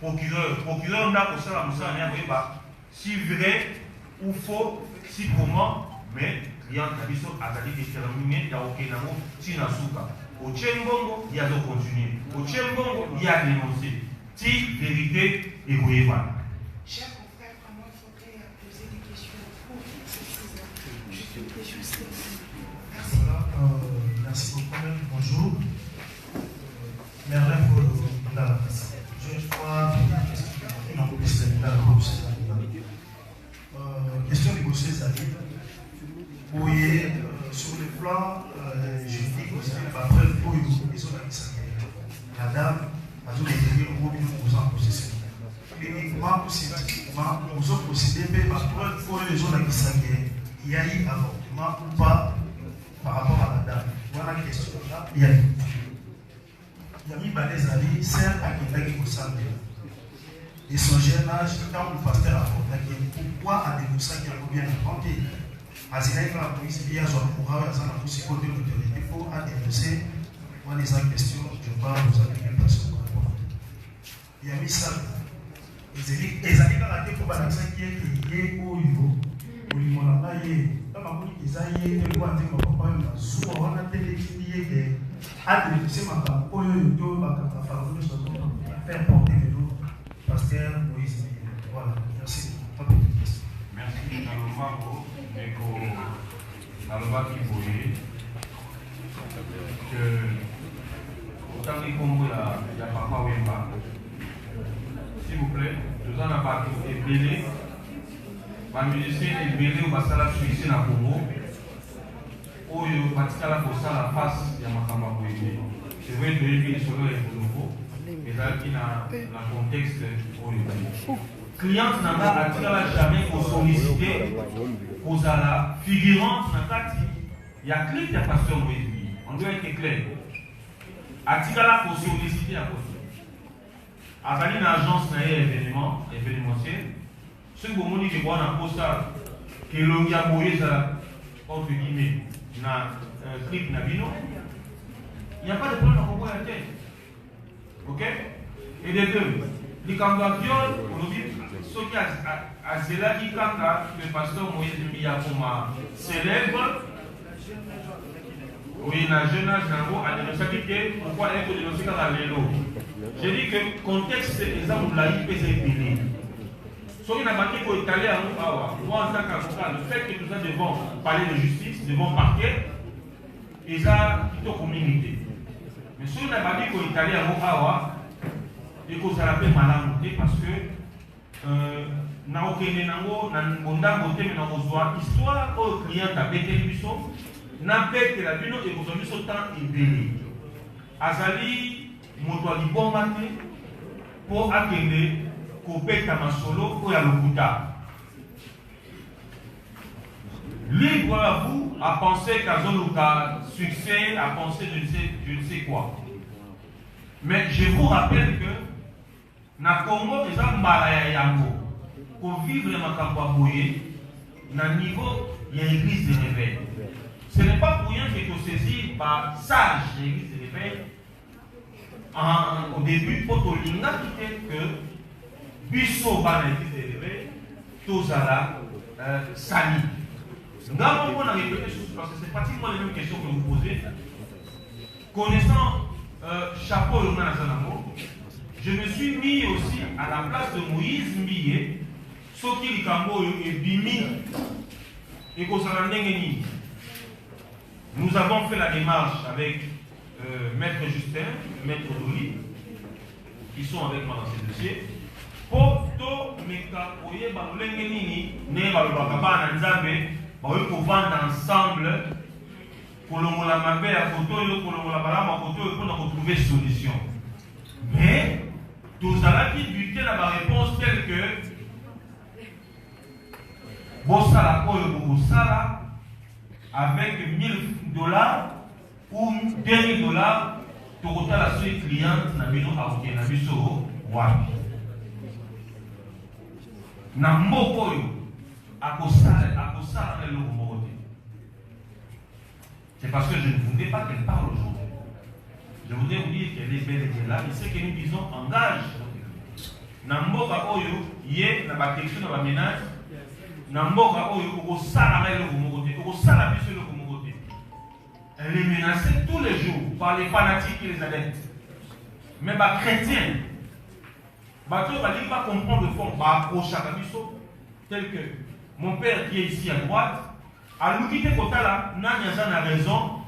procureur n'a pas ça si vrai ou faux si comment mais client tabiso a déterminé il y a aucun amour si na souka au tchembongo il y a de continuer au tchembongo il y a dénoncer si vérité et goyeba. Chers confrères, comment il faudrait poser des questions pour juste une question. Merci. Merci beaucoup, bonjour. Merlin pour la presse. Je crois question négociée, ça dit. Oui, sur le plan juridique, après pour ils ont la dame, a tout été au bout d'une en possession. Uniquement, scientifiquement, nous avons procédé, mais par preuve pour les gens qui y a eu avortement ou pas par rapport à la dame. Voilà la question là. Il y a mis des avis, certes, à qui au sein de Et son jeune âge, quand le pasteur a contacté, pourquoi a dénoncé qu'il y a bien rencontré? Azinaïka la police, il y a son courage, à la police, côté de l'autorité, pour dénoncer. Moi, les questions, je parle aux amis de personnes. Il y a mis ça. Les amis qui ont été pour balancer qui est lié au niveau. Au niveau de la maille, dans ma bouille, ils ont été le droit de mon papa, il a souvent on a été lié à dénoncer ma femme, pour le ma femme, faire porter de l'eau. Pasteur Moïse, voilà, merci. Merci, Nalomako, Neko, Nalomako Kiboye, que autant que Congo, il y a Papa Wemba. S'il vous plaît, nous en avons parlé ébélé, ma musicien ébélé ou Basala Suisse na Congo, où il y a Batikala Bossa la face de Makamba Boye. C'est vrai que les solo est nouveau, mais là, il y a le contexte où il y a. Cliente n'a jamais sollicité aux la figurante il y a clé de pasteur Moïse. On doit être clair. Atikala pour solliciter à côté. Azali une agence événementielle. Ce que vous dites que vous avez un postal que l'on a Moïse entre guillemets na clip Nabino. Il n'y a pas de problème à comprendre la tête. Ok? Et des deux. Les cambafions, on dit, ceux qui a cela dit quand le pasteur Moïse Mbiyakoma célèbre, oui, dans le jeune âge, a dénoncé pourquoi elle est dénoncée dans la lélo. Je dis que le contexte, c'est exemple de la IPCPD. Ceux qui n'ont pas dit qu'il est allé à Mouawa, moi en tant qu'avocat, le fait que nous devons parler de justice, devons parquet, ils ont plutôt communauté. Mais ceux qui n'ont pas dit qu'il est allé à Mouawa, et que ça l'appelle malin parce que na okende nango na bondango te na kozwa histoire au client a bété biso na bété la bino et kozwa biso temps ibeli azali moto a libomba te pour akende kobeta masolo ko ya lokuta libre à vous à penser qu'à Zoluka succès à penser je ne sais quoi, mais je vous rappelle que na Congo, les gens malaya yango, pour vivre le makambo boye, na niveau, il y a l'église de réveil. Ce n'est pas pour rien que tu saisis par sage l'église de réveil. Au début, pour te linga que biso ba l'église de réveil, tous à la sali. Nous avons répété parce que c'est pratiquement les mêmes questions que vous posez. Connaissant chapeau le Manazanamo, je me suis mis aussi à la place de Moïse Mbiye, Soki Likambo et Bimi, et Kosanandengeni. Nous avons fait la démarche avec Maître Justin, Maître Doli, qui sont avec moi dans ce dossier. Pour tout Meka Oye Balengeni, Ne Balobakaba Nanzabe, pour vendre ensemble, pour le Moulamabe à photo, pour le Moulabalama à photo, pour trouver solution. Mais, tous allons buter la réponse telle que Bossala Oyo Bossala avec $1000 ou $2000 pour la suite cliente na bino aoke na biso wapi. Na mboko oyo akosala le moko. C'est parce que je ne voulais pas qu'elle parle aujourd'hui. Je voudrais vous dire qu'elle est belle et là, et ce que nous disons engage. Namboka oyo, yé, na ba texte, na ba ménage, Namboka oyo, au sala le Gomogoté, au sala le Gomogoté. Elle est menacée tous les jours par les fanatiques et les adeptes. Mais les chrétiens, ils ne vont pas comprendre le fond, approcher à Kabiso, tel que mon père qui est ici à droite, à l'outil Kotala, n'a raison.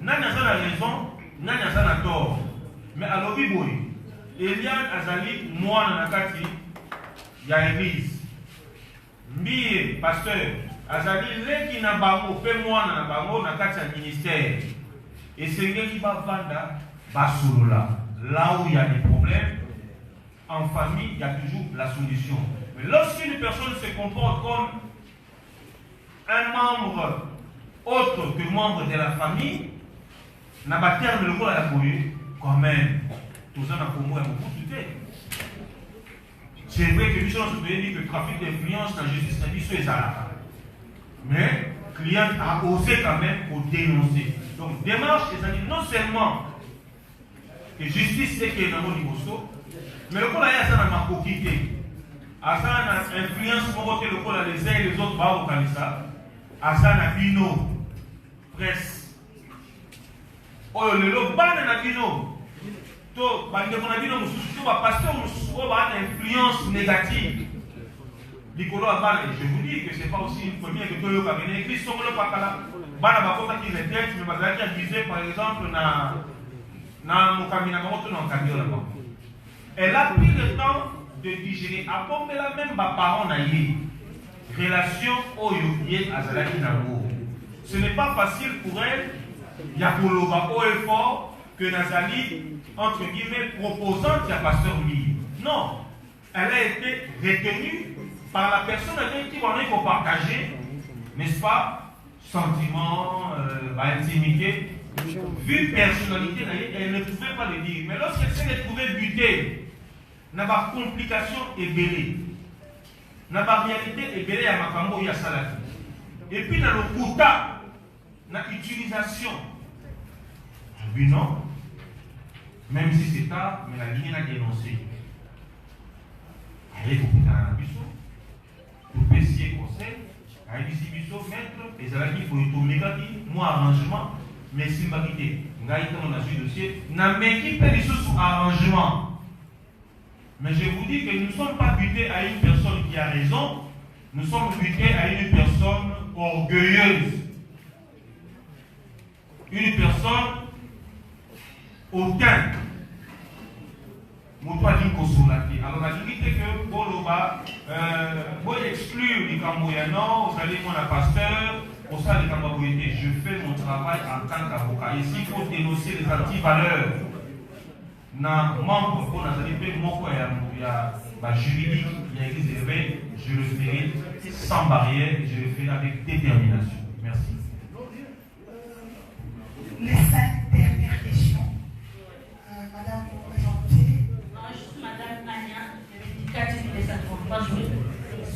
Nani a raison, nani a tort. Mais à l'obiboy, Eliane Azali, moi, Nakati, il y a l'église. Mbiye, pasteur, Azali, les qui n'a pas fait moi, Nakati, un ministère. Et c'est lui qui va vendre, Basoulola. Là où il y a des problèmes, en famille, il y a toujours la solution. Mais lorsqu'une personne se comporte comme un membre autre que membre de la famille, n'a pas terme le rôle à la police, quand même, tout ça n'a pas beaucoup de C'est vrai que nous sommes dit que le trafic d'influence dans la justice est ça. Mais le client a osé quand même pour dénoncer. Donc, démarche, c'est-à-dire non seulement que justice c'est qu'il y a un niveau, mais le coup là, il y a ça dans ma coquille. À ça, on a influence pour voter le coup là, les uns et les autres, bah, au Canada. À ça, on a Bino, presse. Oh, le lot, bah, on a Bino. Tout, bah, on a Bino, tout, bah, pasteur, on a une influence négative. Nicolo Abal, je vous dis que ce n'est pas aussi une première que Toyo Kabine. Christ, on ne peut pas là. Bana Bakota qui est tête, mais Bazala qui a visé par exemple dans Mokamina Mamoto dans Kabio là-bas. Elle a pris le temps de digérer. Après, elle a même pas parents naïfs. Relation au Yobié à Zalaki Nabo. Ce n'est pas facile pour elle. Il y a pour le haut et fort que Nazali, entre guillemets, proposante, il y a pasteur libre. Non. Elle a été retenue par la personne avec qui on est pour partager, n'est-ce pas, sentiments, intimité. Vu personnalité, elle ne pouvait pas le dire. Mais lorsqu'elle s'est retrouvée butée, n'a pas complication et belée. N'a pas réalité et belée à Makambo Yassalaki. Et puis dans le quota, dans l'utilisation du non, même si c'est tard, mais la ligne a dénoncé. Elle est au quota dans la puissance. Pour pessier conseil, à Ibibiso, maître, et ça va dire pour le tourner, moi arrangement, mais si ma quitté, n'a été dans le dossier, n'a même qui fait les choses sous arrangement. Mais je vous dis que nous ne sommes pas butés à une personne qui a raison, nous sommes butés à une personne orgueilleuse. Une personne hautaine. Alors la dignité que Boloba, vous exclure les Camboyans, vous allez moi la pasteur, pour ça les Camboyans, je fais mon travail en tant qu'avocat. Ici, il faut dénoncer les antivaleurs. Dans membre pour la liberté, il y a juridique, il y a l'église élevée, je le ferai sans barrière et je le ferai avec détermination. Merci. Les 5 dernières questions. Madame, vous présentez. Madame Anya, éducative des 53 jours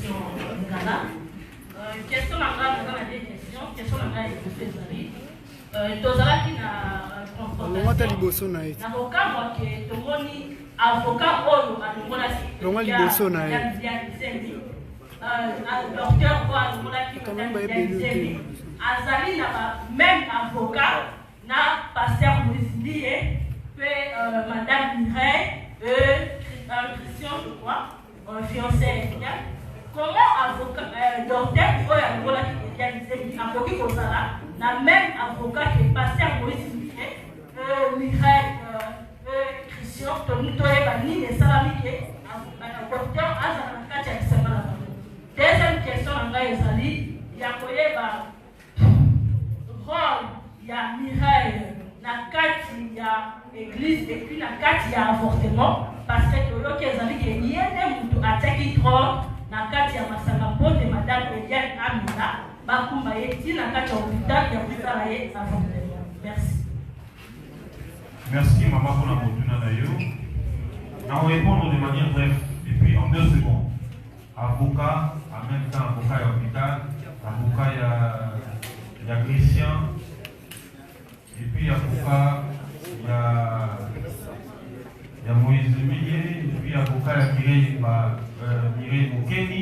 sur le Ghana. Question la grande, on a des questions. Question la grande, il faut faire qui n'a confrontation. L'avocat, moi, qui est avocat, il y a docteur, Azali n'a même avocat, n'a pasteur Moïse Madame Mireille, Christian, je crois, fiancé efficace. Comment avocat, docteur, la même avocat qui est passé à Moïse Mireille, Christian, docteur, deuxième question, il y a rôle, il y a Mireille. Na kati il y a église et puis na kati il y a avortement parce que toyo kezali ke yende mutu ateki trop na kati ya masanga pote madame Eliane Amina bakumba yeti na kati ya hôpital ya kusala ye avortement. Merci. Merci maman pour la motuna d'ailleurs. On va répondre de manière brève et puis en 2 secondes. Avocat, en même temps avocat à l'hôpital, avocat il y a Christian. Et puis, il y a Moïse Millier, et puis avocat Mireille Mokeni.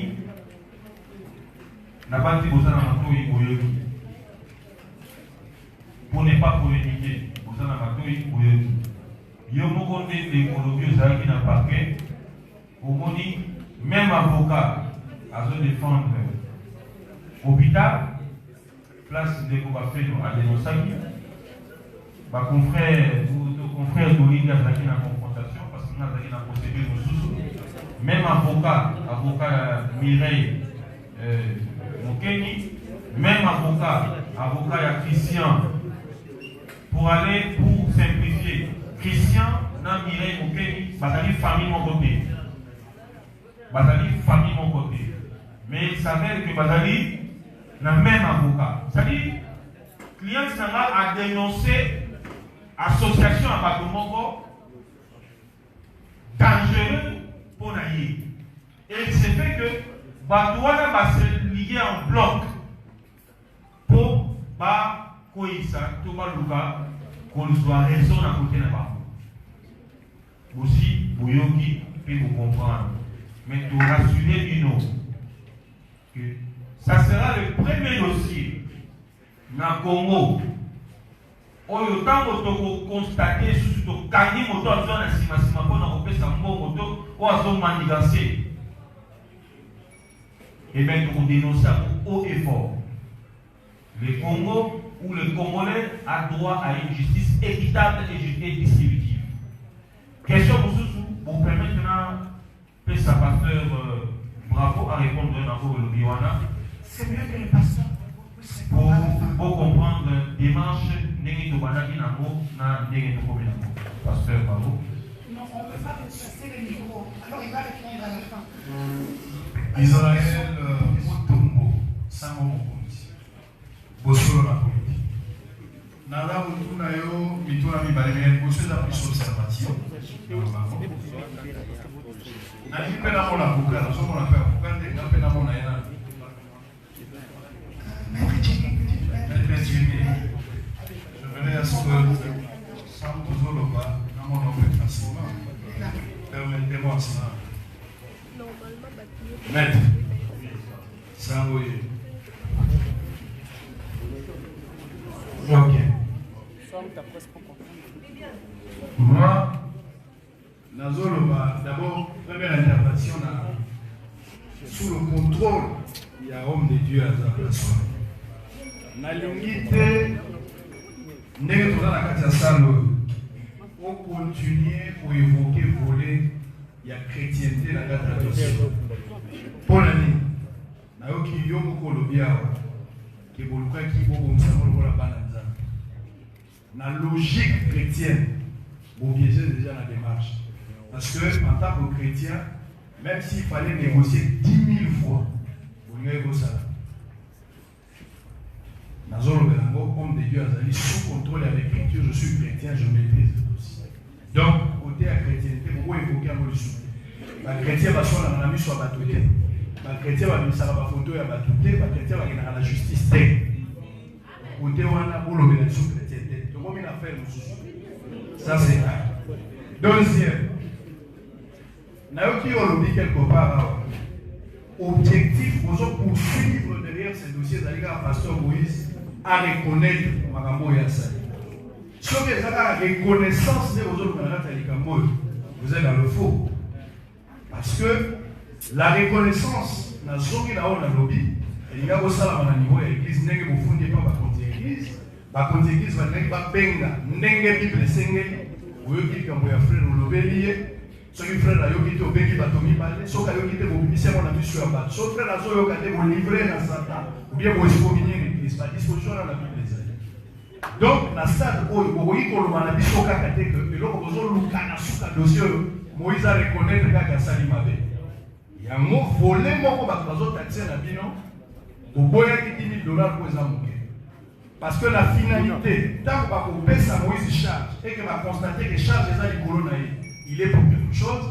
N'a-t-il besoin d'un pour ne pas polémiquer, besoin d'un bateau Iboyogi. Il y a beaucoup d'écologie qui n'a pas fait. Au moni, même avocat à se défendre hôpital, place de Kobafé à Dénosaki. Ma confrère Doline a été en confrontation parce qu'on a été dans la procédure de sous. Même avocat Mireille Mokeni, même avocat à Christian, pour aller pour simplifier. Christian, dans Mireille Mokeni, Bazali famille mon côté. Mais il s'avère que Bazali n'a même avocat. C'est-à-dire, le client a dénoncé association à Batomoko dangereux pour naïe. Et c'est fait que Batouana va se lier en bloc pour Koïsa, Thomas Luka, qu'on soit raison à côté de la aussi, Bouyoki peut vous comprendre. Mais pour rassurer une autre, que ça sera le premier dossier dans le Congo. Autant que constater sur le gagner moto à zone assimassima pour nous faire ça moto ou à zone manigancée. Et bien nous dénonçons haut et fort. Le Congo ou le Congolais a droit à une justice équitable et distributive. Question pour vous permettre maintenant, sa pasteur bravo à répondre à le Biwana. C'est mieux que le pasteur. Pour comprendre la démarche, pasteur bravo. Non, on ne peut pas passer le micro. Alors il va répondre à la fin. Israël Motombo, Sango Mokonzi, Bosolo na Politi. Nala Mutuna yo, Mituna Mibaleme, Bosolo da plus observation. Nani pena mona bukala, so mona pena bukande, na pena mona yana. Je venais à ce que Santo Zoloba, na mona open facilement. Permettez-moi ça. Maître, Sangoye. Ok. Moi, Nazoloba, d'abord, première intervention sous le contrôle, il y a homme de Dieu à sa personne. Nalingite, n'est pas la catastrophe. On continue pour évoquer, voler, il y a chrétienté dans la catastrophe. Pour l'année, nayoki yo moko lobiawa ke boluka ki bo bomsamo lokola bana nzambe na logique chrétienne vous piégez déjà la démarche parce que en tant que chrétien même s'il fallait négocier 10 000 fois vous n'avez pas ça nazolo belango homme de Dieu azali sous contrôle avec l'écriture je suis chrétien je maîtrise le dossier donc côté à chrétienté vous évoquer un mot de soutien les chrétiens va sur la mise sur la battuté les chrétiens va mise sur la photo à battuté les chrétiens va gagner la justice côté on a pour le sous chrétienté donc on a affaire ça c'est deuxième nayoki olobi quelque part objectif pour poursuivre derrière ces dossiers d'aller à pasteur Moïse à reconnaître makambo ya sali soki ezaka reconnaissance de vos autres vous êtes dans le faux. Parce que la reconnaissance, na zongi na ona lobby, il y a aussi la niveau de l'église, n'est-ce pas fondé par la contre église, va n'est pas benga, n'est Bible sengeli, ou yo qui kambo ya frère ou lobelier, so ki frère yo qui to bengi batomi parler, so ka yo qui te bo bimisi mon ami sur ba, so frère zo yo ka te bo livrer na Satan, ou bien bo exposer l'église, pas disposition dans la Bible. Donc na stade oyo bokoki koloba na biso kaka te ke eloko bozoluka na suka dossier oyo Moïse a reconnaître kaka asali mabe yango vole moko bato bazotaxer na bino boboyaki 10 000 $ po eza moke parce que la finalité ntango bakopesa Moïse charge et que baconstate que charge eza likolo na ye il est pour quelque chose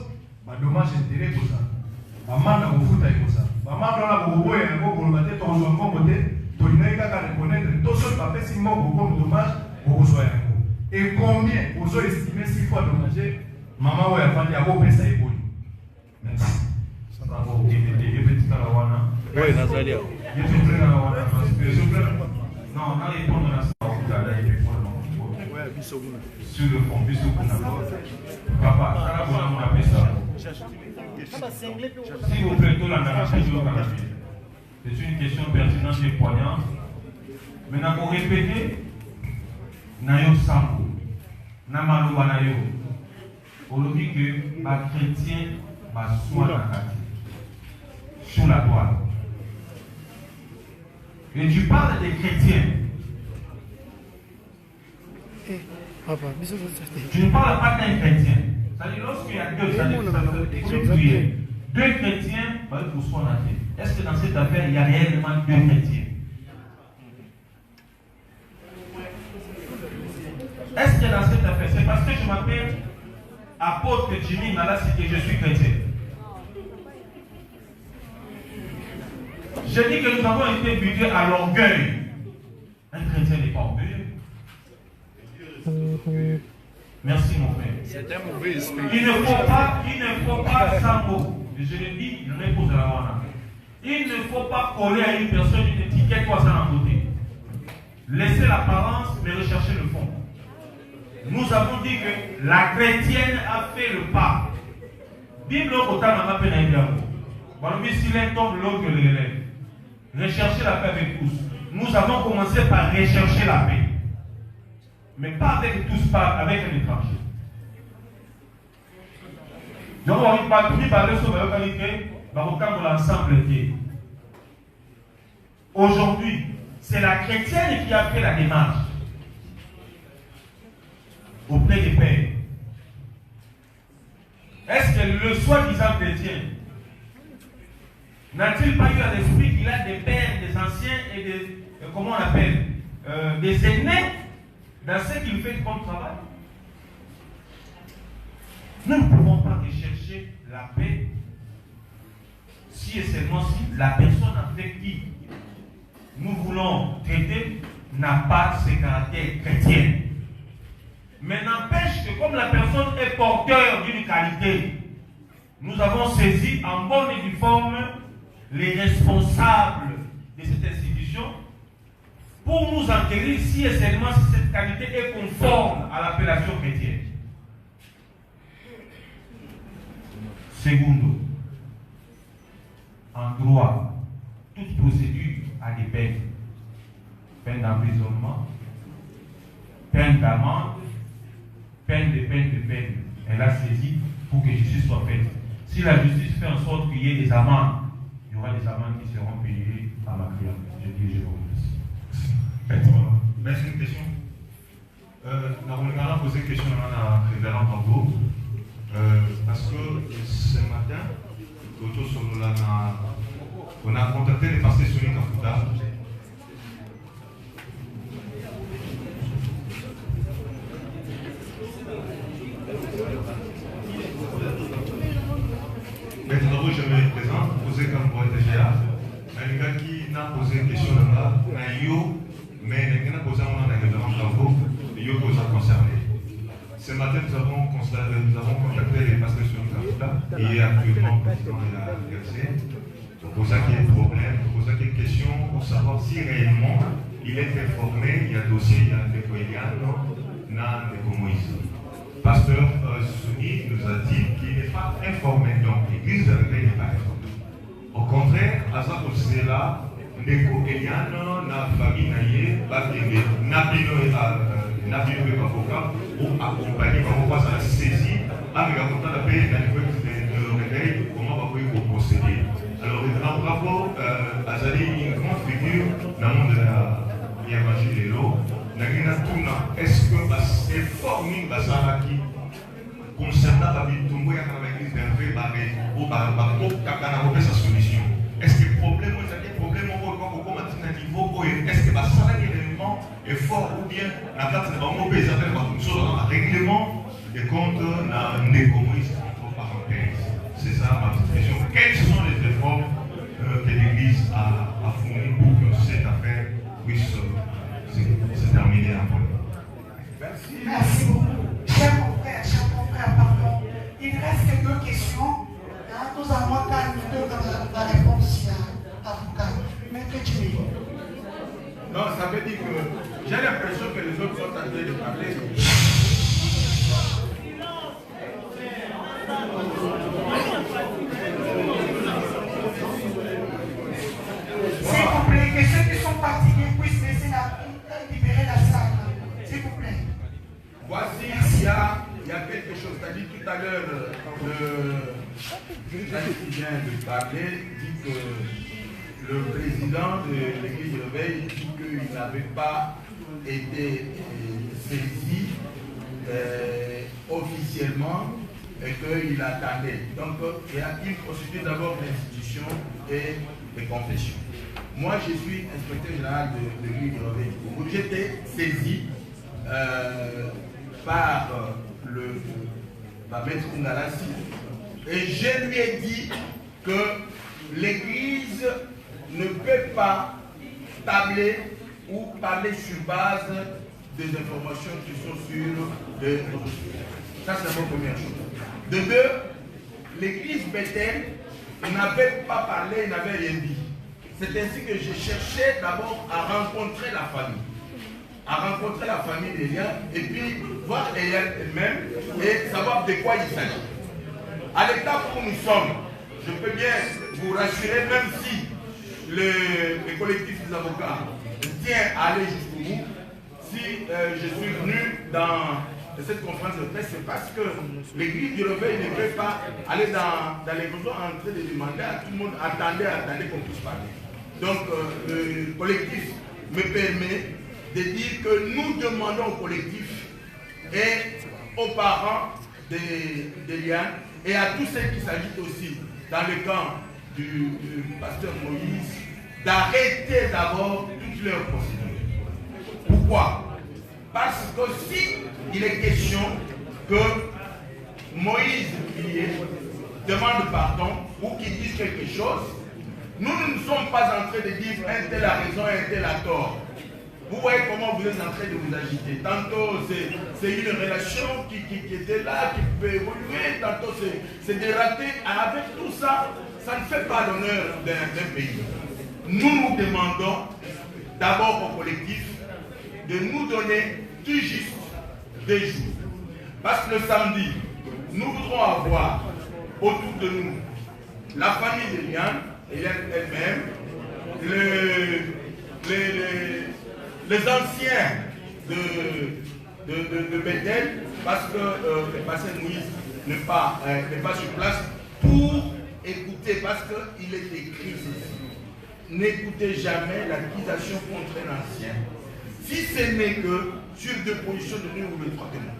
badommage intérêt kozala bamanda kofuta ekozala bamanda wana bokoboya yango koloba te tokozwa nkombo te tolingai kaka reconnaître tout ce bapesi moko comme dommage bokozwa yango et combien ozo estimer 6 fois dommagé maman oyo afandi akopesa eboni merci bravo epetika la wana oui nazali yepetika la wana parce que non na répondre na ça okala et sur le fond biso kuna papa kala bona mona pesa s'il vous plaît tout la narration c'est une question pertinente et poignante. Maintenant, pour répéter, Nayo Sambo, Namaloba Nayo, on dit que les chrétiens sont sur la toile. Et tu parles des chrétiens. Tu ne parles pas d'un chrétien. C'est-à-dire, lorsqu'il y a deux chrétiens, pour soi, est-ce que dans cette affaire, il y a réellement deux chrétiens? Est-ce que dans cette affaire, c'est parce que je m'appelle apôtre Jimmy Malas que je suis chrétien? Je dis que nous avons été habitués à l'orgueil. Un chrétien n'est pas orgueilleux. Merci mon frère. C'est un mauvais esprit. Il ne faut pas sans mots. Je le dis, je répose à la wana. Il ne faut pas coller à une personne une étiquette quoi ça d'un côté. Laissez l'apparence, mais recherchez le fond. Nous avons dit que la chrétienne a fait le pas. Bible au temps n'a pas peine à dire. Voilà, mais s'il est tombe l'autre le relève. Recherchez la paix avec tous. Nous avons commencé par rechercher la paix. Mais pas avec tous, pas avec un étranger. Donc on va tout parler sur la localité, l'ensemble. Aujourd'hui, c'est la chrétienne qui a fait la démarche auprès des pères. Est-ce que le soi-disant chrétien n'a-t-il pas eu à l'esprit qu'il a des pères, des anciens et des, comment on appelle, des aînés dans ce qu'il fait comme travail? Nous ne pouvons pas rechercher la paix si et seulement si la personne avec qui nous voulons traiter n'a pas ce caractère chrétien. Mais n'empêche que comme la personne est porteur d'une qualité, nous avons saisi en bonne et due forme les responsables de cette institution pour nous enquérir si et seulement si cette qualité est conforme à l'appellation chrétienne. Secondo, en droit, toute procédure a des peines. Peine d'emprisonnement, peine d'amende, peine de peine. Elle a saisi pour que justice soit faite. Si la justice fait en sorte qu'il y ait des amendes, il y aura des amendes qui seront payées par ma cliente. Je dis, je vous remercie. Merci, une question. Nous avons posé une question à la révérende Tango. Parce que ce matin, on a contacté les pasteurs Sonic Kafuta. Mais tout d'abord, je me présente, posé comme pour TGA. Un gars qui n'a posé une question là-bas, mais il n'a posé un nom dans la révérende Tango, et il a concerné. Ce matin, nous avons contacté les pasteurs sur Kafuta et actuellement président de la RC pour poser quel problème, pour poser quelle question, pour savoir si réellement il est informé, il y a un dossier, il y a un décoïliano, n'a de Moïse. Pasteur Souni nous a dit qu'il n'est pas informé, donc l'église de l'éveil n'est pas informée. Au contraire, à ça pour cela, Ndeko Eliano, na famille naïe, Nabino et Bafoka, ou accompagner comment on va se saisir, avec la contact de paix, le réveil, comment on va procéder. Alors, bravo, Azali, une grande figure dans le monde de l'évangile de l'eau. Est-ce que l'effort qui concernant la vie de Tumbo, il y a l'église d'Hervé, sa solution. Est-ce que le problème, est-ce que ça réellement est fort ou bien la carte de un règlement des comptes des communistes entre parenthèses? C'est ça ma petite question. Quels sont les efforts que l'Église a fournis pour que cette affaire puisse se terminer en bonne? Merci. Merci beaucoup. Chers confrères, pardon. Il reste quelques questions. Nous avons calmé la réponse à l'avocat. Maître Jimmy. Non, ça veut dire que j'ai l'impression que les autres sont en train de parler. S'il vous plaît, que ceux qui sont fatigués puissent laisser libérer la salle. S'il vous plaît. Voici, il y a quelque chose. Tu as dit tout à l'heure, qui vient de parler, dit que le président de l'église de Réveil dit qu'il n'avait pas été saisi officiellement et qu'il attendait. Donc, il constitue d'abord l'institution et les confessions. Moi, je suis inspecteur général de l'église de Réveil. J'étais saisi par Maître Kungalassi et je lui ai dit que l'église ne peut pas tabler ou parler sur base des informations qui sont sur les réseaux sociaux. Ça, c'est la première chose. De deux, l'église Bethel n'avait pas parlé, n'avait rien dit. C'est ainsi que je cherchais d'abord à rencontrer la famille. À rencontrer la famille d'Eliane et puis voir Eliane elle-même et savoir de quoi il s'agit. À l'état où nous sommes, je peux bien vous rassurer, même si le collectif des avocats tient à aller jusqu'au bout, si je suis venu dans cette conférence de presse, c'est parce que l'église du réveil ne peut pas aller dans les besoins en train de demander à tout le monde, attendez qu'on puisse parler. Donc le collectif me permet de dire que nous demandons au collectif et aux parents d'Eliane et à tous ceux qui s'agitent aussi dans le camp du pasteur Moïse d'arrêter d'abord toutes leurs procédures. Pourquoi? Parce que si il est question que Moïse demande pardon ou qu'il dise quelque chose, nous ne sommes pas en train de dire un tel a raison, un tel a tort. Vous voyez comment vous êtes en train de vous agiter. Tantôt c'est une relation qui était là, qui peut évoluer, tantôt c'est dératé. Avec tout ça, ça ne fait pas l'honneur d'un pays. Nous demandons d'abord au collectif de nous donner tout juste 2 jours. Parce que le samedi, nous voudrons avoir autour de nous la famille d'Eliane elle-même, les anciens de Bethel, parce que le pasteur Moïse n'est pas sur place pour écouter, parce qu'il est écrit ceci. N'écoutez jamais l'accusation contre un ancien, si ce n'est que sur 2 positions de 2 ou de 3 témoins.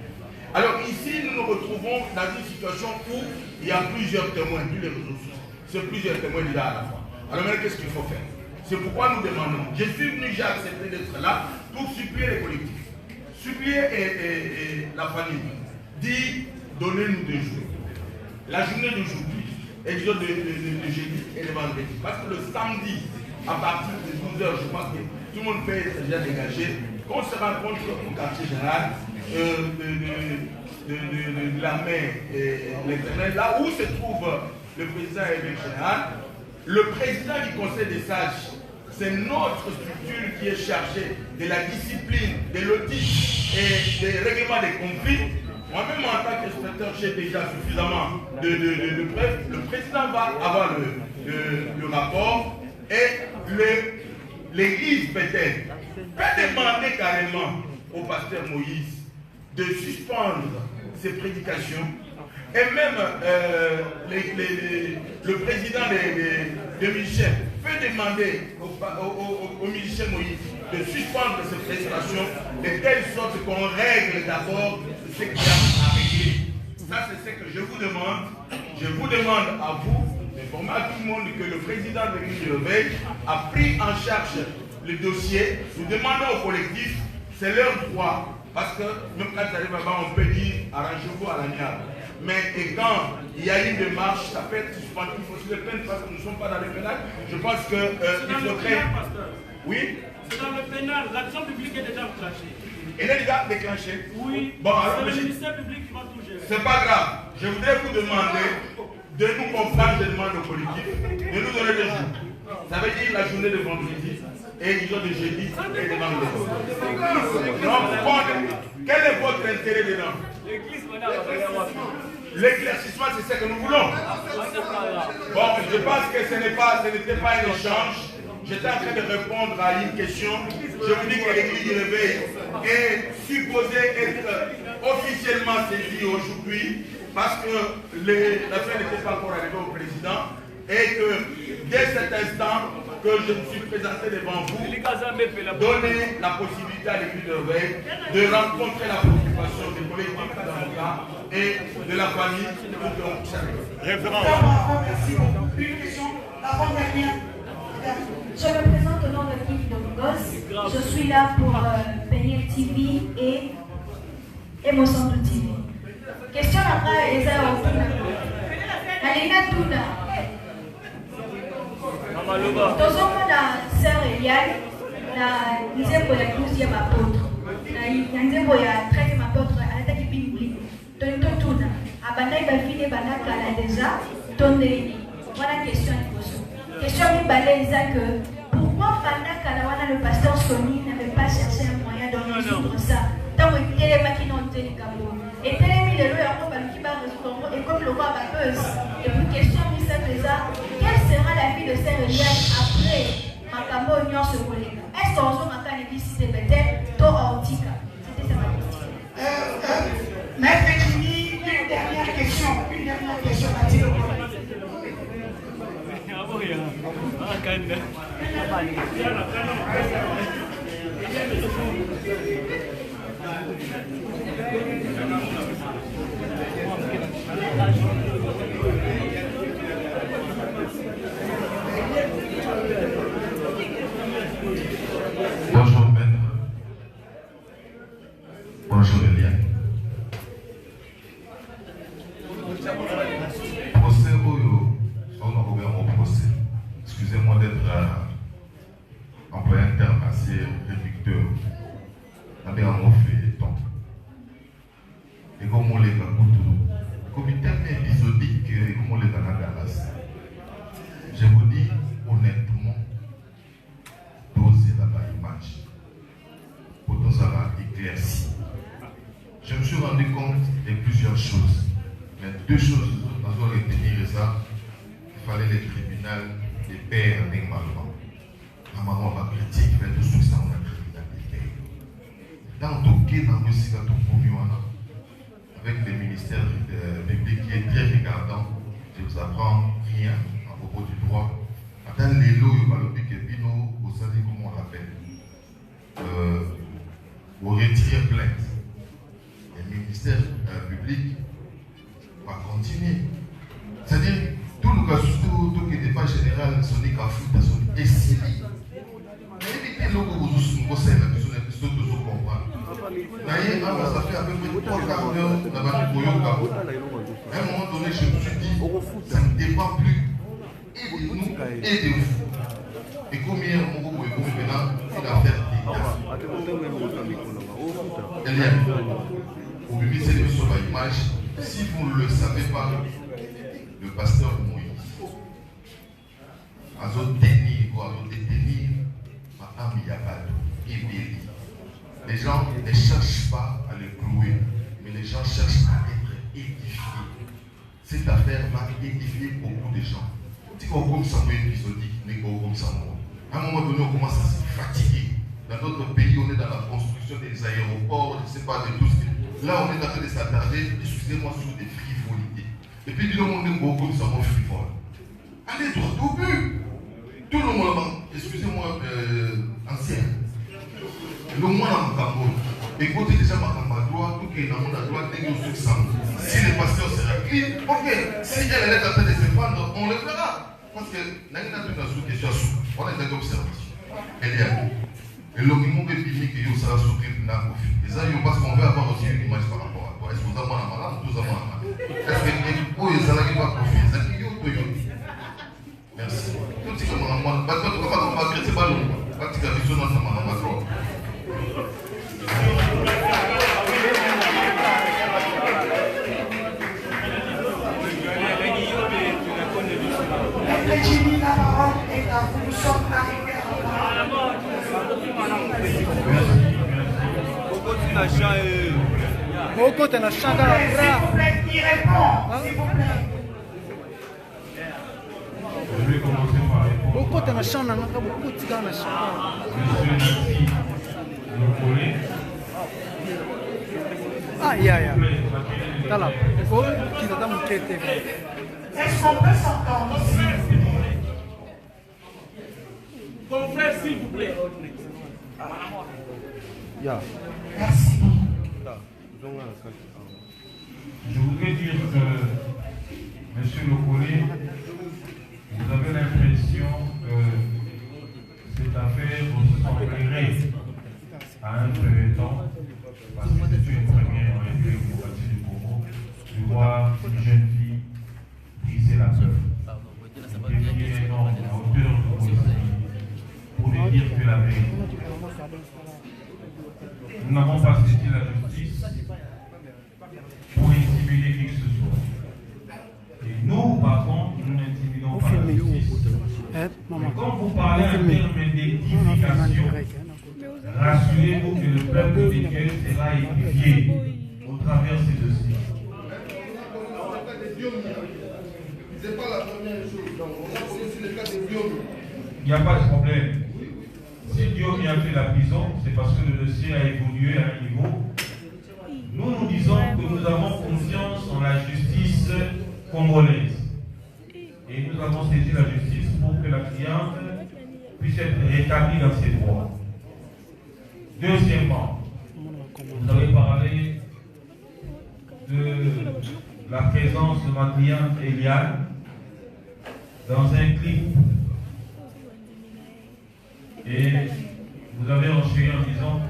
Alors ici, nous nous retrouvons dans une situation où il y a plusieurs témoins, tous les réseaux sociaux. C'est plusieurs témoins là à la fois. Alors maintenant, qu'est-ce qu'il faut faire? C'est pourquoi nous demandons. Je suis venu, j'ai accepté d'être là pour supplier les collectifs. Supplier la famille. Dit, donnez-nous 2 jours. La journée d'aujourd'hui, et disons de jeudi et le vendredi. Parce que le samedi, à partir de 12 h, je pense que tout le monde peut être déjà dégagé. Qu'on se rencontre au quartier général de la mer et l'éternel, là où se trouve le président et le général. Le président du conseil des sages, c'est notre structure qui est chargée de la discipline, de l'audit et des règlements des conflits. Moi-même, en tant qu'inspecteur, j'ai déjà suffisamment de preuves. Le président va avoir le rapport et l'église Bethel peut demander carrément au pasteur Moïse de suspendre ses prédications. Et même le président de Michel peut demander au musicien Moïse de suspendre ses prestations de telle sorte qu'on règle d'abord ce qu'il y a à régler. Ça, c'est ce que je vous demande. Je vous demande à vous d'informer à tout le monde que le président de l'église de Réveil a pris en charge le dossier. Nous demandons au collectif, c'est leur droit. Parce que même quand ça arrive là-bas, on peut dire arrangez-vous à l'amiable. Mais quand il y a une démarche, ça peut être suspendu, il faut se le peine parce que nous ne sommes pas dans le pénal. Je pense que il faudrait. Oui. C'est dans le pénal, l'action publique est déjà enclenchée. Elle est déjà déclenchée? Oui. Bon, alors, c'est le ministère public qui va tout gérer. C'est pas grave. Je voudrais vous demander de nous comprendre, je demande au collectif, de nous donner des jours. Ça veut dire la journée de vendredi et les jours de jeudi et de vendredi. Donc, quel est votre intérêt dedans? L'éclaircissement, c'est ce que nous voulons. Bon, je pense que ce n'était pas un échange. J'étais en train de répondre à une question. Je vous dis que l'église du réveil est supposée être officiellement saisie aujourd'hui parce que l'affaire n'était pas encore arrivée au président et que dès cet instant que je me suis présenté devant vous, donner la possibilité à l'église du réveil de rencontrer la préoccupation des collectifs d'avocats et de la famille pour qu'on puisse arriver. Merci beaucoup. Une question, l'avant-dernière. Je me présente au nom de Yves Domingos. Je suis là pour Peniel TV et Mosanto TV. Question après, Eza Okuna. Alina Tuna. tozomona sœur Eliane na nzembo ya 12e apôtre na nzembo ya 13e apôtre alataki bible totuna abandaki bafile banakala deja tondeni wana question liboso question mibale eza que pourquoi banakala wana le pasteur Sony n'avait pas cherché un moyen de résoudre ça ntango etelemaki na nte likambo etelemi lelo yango baluki barésoudre et comme le roi bapeuse et puis question misato eza quelle sera la vie de sœur Eliane après makambo nyonso koleka est-ce qu'on ozongaka nebisite peut-être to aotika c'était ça ma question. Maître Jimmy, une dernière question Mathilde. Bonjour maître. Bonjour Eliane. Procès Oyo, procès. Excusez-moi d'être employé un terme assez réducteur. Avec un mot feuilleton. Et comme on les a comme un terme épisodique, comme on les a galas. Je vous dis honnêtement, doser la image. Pour nous avoir éclairci. Je me suis rendu compte de plusieurs choses. Mais deux choses, nous allons retenir ça. Il fallait les tribunaux des pères normalement. À maman, ma critique, fait tout ça, on a criminalité. Dans le cas, dans le avec le ministère public qui est très regardant, je vous apprends rien à propos du droit. Attends les lots, vous savez comment on l'appelle. Vous retirez plainte. Le ministère public va continuer. C'est-à-dire, tout le cas, tout qui n'est pas général, ce n'est qu'à foutre, ce n'est pas si. Évitez le logo, vous avez la question, de se comprendre. D'ailleurs, ça fait à peu près 3 quarts d'heure dans la Boyoka. À un moment donné, je me suis dit, ça ne dépend plus et de nous et de vous. Et combien on va maintenant une affaire Eliane, vous me mettez sur l'image. Si vous ne le savez pas, le pasteur Moïse a détenir ma âme Yabado et Béli. Les gens ne cherchent pas à le clouer, mais les gens cherchent à être édifiés. Cette affaire va édifier beaucoup de gens. Si on comme ça, épisodique, comme ça, à un moment donné, on commence à se fatiguer. Dans notre pays, on est dans la construction des aéroports, je ne sais pas, de tout ce qui. Là, on est en train de s'attarder, excusez-moi, sur des frivolités. Et puis, dis-le, on est beaucoup de savants frivoles. Allez droit au but. Tout le monde, excusez-moi, ancien. Le moins en Cameroun. Écoutez déjà ma droite, tout qui est dans mon droite, dès que vous êtes sans. Si le pasteur sera clean, ok. Si elle est en train de se prendre, on le fera. Parce que, on est dans une observation. Eliane. Et le moment que Bimi qui est sera souffrir de la conflit. Et ça, parce qu'on veut avoir aussi une image par rapport à toi. Est-ce que vous avez un malade ou vous avez un malade? Est-ce que vous avez un malade? Merci. Tout ce que vous avez un malade, vous avez un malade, c'est pas long. Parce que la vision dans sa main, on va droit. Maître Jimmy, la parole est à vous. Nous sommes arrivés à la mort. S'il vous plaît, il répond. S'il vous plaît. Je vais commencer par répondre. Monsieur Nancy, le collègue. Est-ce qu'on peut s'entendre ici? Confrère, s'il vous plaît. Merci. Je voudrais dire que, monsieur le collègue, vous avez l'impression que cette affaire vous semblerait à un feuilleton, parce que c'est une première en République démocratique du Congo, de voir une jeune fille briser la peur. C'est énorme à hauteur de Nous n'avons pas saisi la justice pour intimider qui que ce soit. Et nous, par contre, nous n'intimidons pas la justice. Mais quand vous parlez en termes d'édification, rassurez-vous que le peuple de Dieu sera édifié au travers de ces dossiers. C'est pas la première chose. Donc, on a posé sur le cas de Diom. Il n'y a pas de problème. Si Diom a fait la prison, c'est parce que le dossier a évolué à un niveau. Nous disons que nous avons confiance en la justice congolaise. Et nous avons saisi la justice pour que la cliente puisse être rétablie dans ses droits. Deuxièmement, vous avez parlé de la présence de ma cliente Eliane dans un clip. Et vous avez enchaîné en disant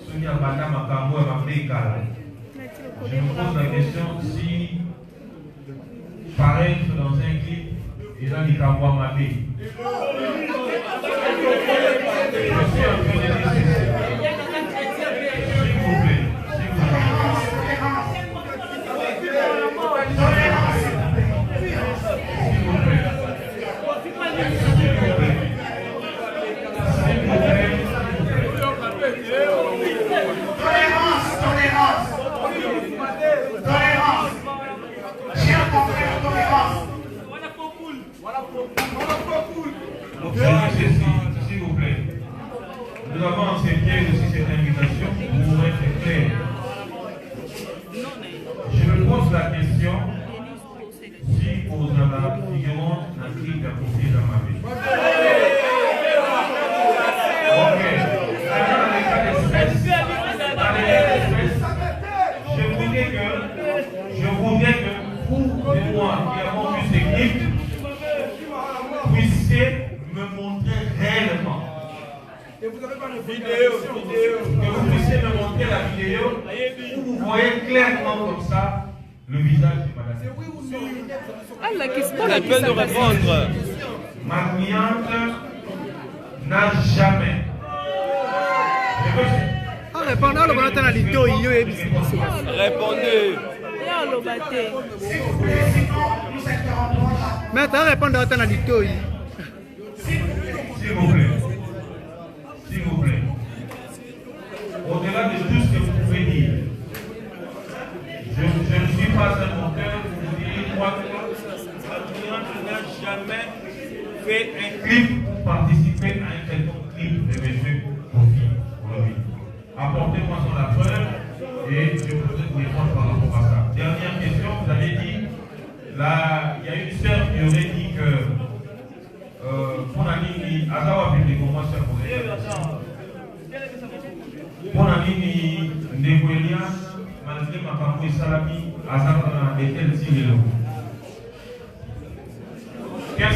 Sonia Bata Makambo et Mabekala. Je me pose la question si paraître dans un clip et dans les Kambo Mabé. Je suis un peu nécessaire. S'il vous plaît. S'il vous plaît, nous avons accepté aussi cette invitation pour être clair. Je me pose la question si aux figurants inscrits à côté de ma vie. Ok. Dans les cas d'espèce, je voudrais que vous et moi qui avons vu ces clips puissiez me montrer réellement. Et vous n'avez pas de vidéo. Que vous puissiez me montrer la vidéo où vous voyez clairement comme ça le visage de madame. C'est oui ou non? La peine de répondre. Ma cliente n'a jamais. Répondez. Mais tu as répondu à ton alito. S'il vous plaît. S'il vous plaît. Au-delà de tout ce que vous pouvez dire, je ne suis pas un auteur pour vous dire moi que ma cliente n'a jamais fait un clip pour participer à un quelconque clip de M. Kofi Olomide. Apportez-moi son preuve et je vous répondre par rapport à ça. Dernière question, vous avez dit, là, il y a une sœur qui aurait dit que pour Nani, Azawa publiquement, c'est pour pour Nani, Ndeboelia, malgré ma femme et Salami, Azawa et tel Tigelo. Quelle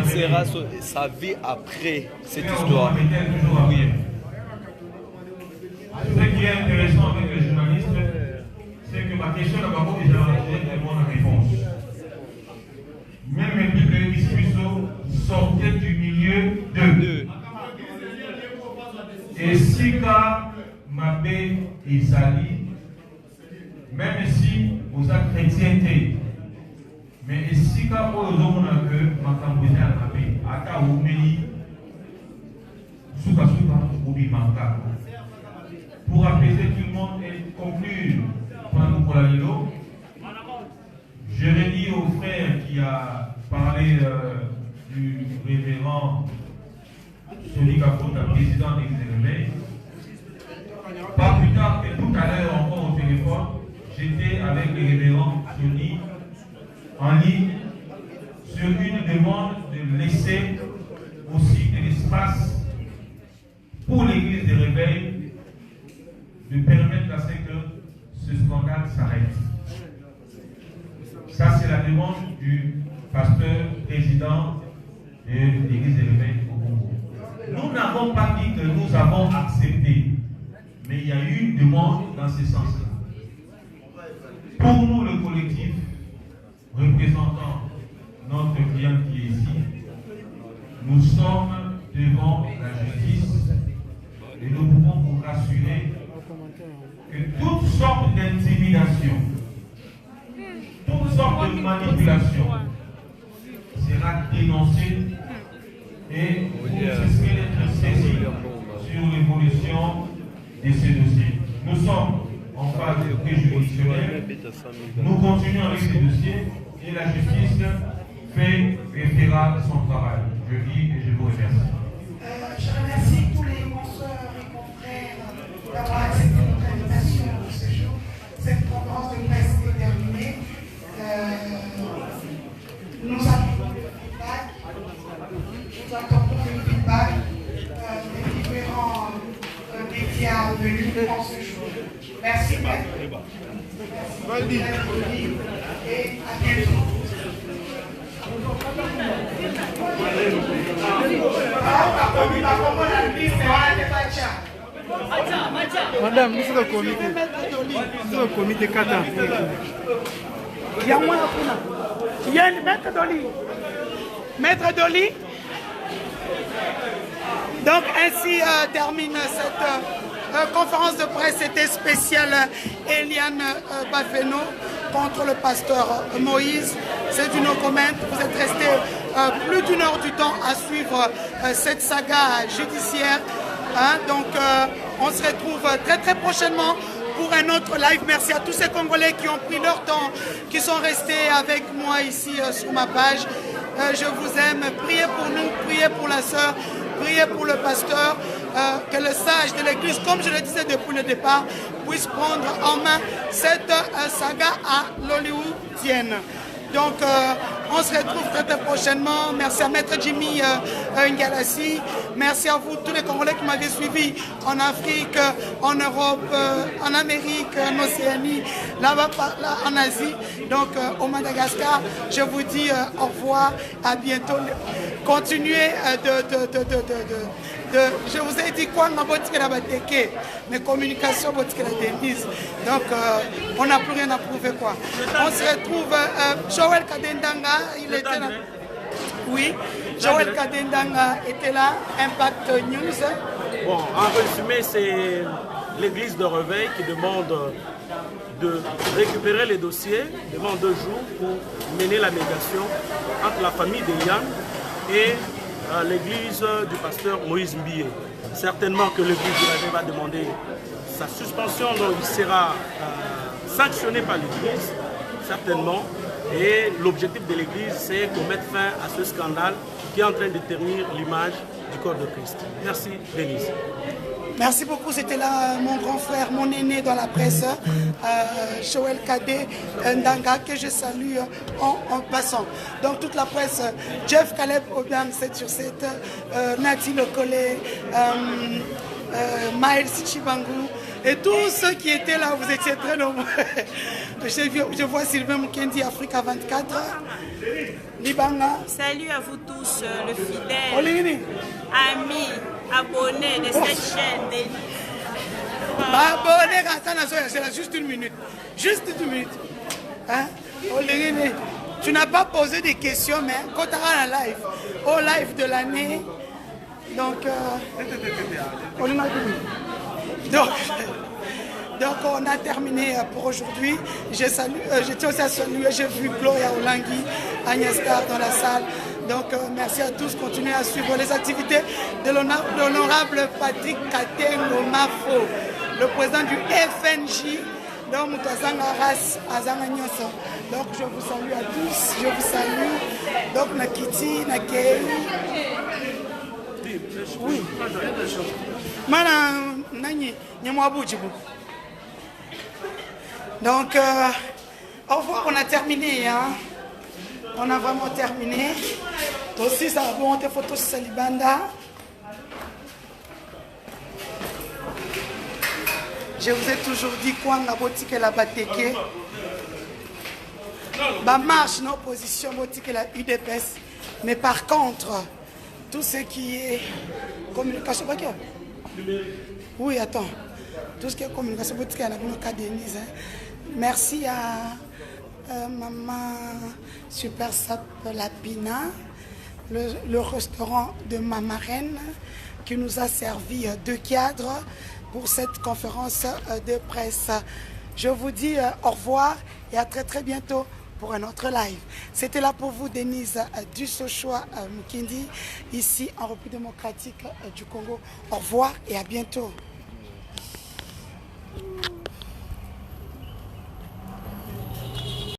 sera sa vie après cette histoire? Oui. Ce qui est intéressant avec les journalistes, c'est que ma question d'abord déjà tellement la réponse. Même les Bibles qui sortaient du milieu d'eux. Et Sika, Mabé et Zali, même si vous êtes chrétienté, mais Sika, aux hommes que ma campagne a Mabé, Ata Oumeli, Souka Souka, Oubi Manka. Pour apaiser tout le monde et conclure pour la Lilo, je vais dire au frère qui a parlé du révérend Soni Kakota, président de l'Église. Pas plus tard que tout à l'heure encore au téléphone, j'étais avec le révérend Soni en ligne sur une demande de laisser aussi de l'espace pour l'Église des réveils, de permettre à ce que ce scandale s'arrête. Ça, c'est la demande du pasteur président de l'Église des réveils au Congo. Nous n'avons pas dit que nous avons accepté, mais il y a eu une demande dans ce sens-là. Pour nous, le collectif représentant notre client qui est ici, nous sommes devant la justice et nous pouvons vous rassurer que toutes sortes d'intimidation, toutes sortes de manipulation sera dénoncée et vous risquez d'être saisis sur l'évolution de ces dossiers. Nous sommes en phase préjudicielle. Nous continuons avec ces dossiers et la justice fera son travail. Je dis et je vous remercie. Je remercie tous les consoeurs et confrères d'avoir accepté notre invitation pour ce jour. Cette conférence de presse est terminée. Nous attendons le feedback. Nous attendons le feedback des différents médias venus en ce jour. Merci, maître. Merci, et à bientôt. Madame, nous sommes au comité. Nous sommes au comité Kata. Il y a moins il y a une maître Dolly. Maître Dolly. Donc ainsi termine cette conférence de presse. C'était spécial Eliane Bafeno contre le pasteur Moïse. C'est du no comment. Vous êtes resté plus d'une heure du temps à suivre cette saga judiciaire. Hein? Donc on se retrouve très très prochainement pour un autre live. Merci à tous ces Congolais qui ont pris leur temps, qui sont restés avec moi ici sur ma page. Je vous aime. Priez pour nous, priez pour la sœur, priez pour le pasteur, que le sage de l'église, comme je le disais depuis le départ, puisse prendre en main cette saga à l'hollywoodienne. Donc on se retrouve très, très prochainement. Merci à Maître Jimmy Ngalassi. Merci à vous tous les Congolais qui m'avaient suivi en Afrique, en Europe, en Amérique, en Océanie, là-bas en Asie, donc au Madagascar. Je vous dis au revoir, à bientôt. Continuez je vous ai dit quoi, mes communications, donc on n'a plus rien à prouver quoi. On se retrouve, Joël Kadendanga, il était là. Oui, Joël Kadendanga était là, Impact News. Bon, en résumé, c'est l'église de Réveil qui demande de récupérer les dossiers, demande 2 jours pour mener la médiation entre la famille de Yann et l'église du pasteur Moïse Mbié. Certainement que l'église de Réveil va demander sa suspension, donc il sera sanctionné par l'église, certainement. Et l'objectif de l'église, c'est qu'on mette fin à ce scandale qui est en train de ternir l'image du corps de Christ. Merci, Denise. Merci beaucoup, c'était là mon grand frère, mon aîné dans la presse, Joël Kadé Ndanga, que je salue en passant. Donc toute la presse, Jeff Caleb Obiang 7/7, Nati Lokole, Maël Sichibangu, et tous ceux qui étaient là, vous étiez très nombreux. Je vois Sylvain Mukendi, Africa 24, Libanga. Salut à vous tous, le fidèle, amis, abonnés de cette chaîne. Abonnés, c'est là juste une minute. Juste une minute. Hein? Tu n'as pas posé des questions, mais quand tu auras la live, au live de l'année, donc on a terminé pour aujourd'hui. Je tiens aussi à saluer, j'ai vu Gloria Olangui, Agnès Carr dans la salle. Donc merci à tous, continuez à suivre les activités de l'honorable Patrick Katengo Mafo, le président du FNJ. Donc je vous salue à tous, je vous salue. Donc Nakiti, Nakei. Oui. Donc, au revoir, on a terminé. Hein? On a vraiment terminé. Aussi, ça va monter photo sur Salibanda. Je vous ai toujours dit quoi, la boutique et la bateke. Ma marche, nos positions, boutique et la UDPS. Mais par contre, tout ce qui est communication, oui, attends. Tout ce qui est communication, boutique et la cas Denise. Merci à Maman Super Sap Lapina, le restaurant de ma marraine, qui nous a servi de cadre pour cette conférence de presse. Je vous dis au revoir et à très bientôt pour un autre live. C'était là pour vous Denise Dussochoa Mukindi, ici en République démocratique du Congo. Au revoir et à bientôt.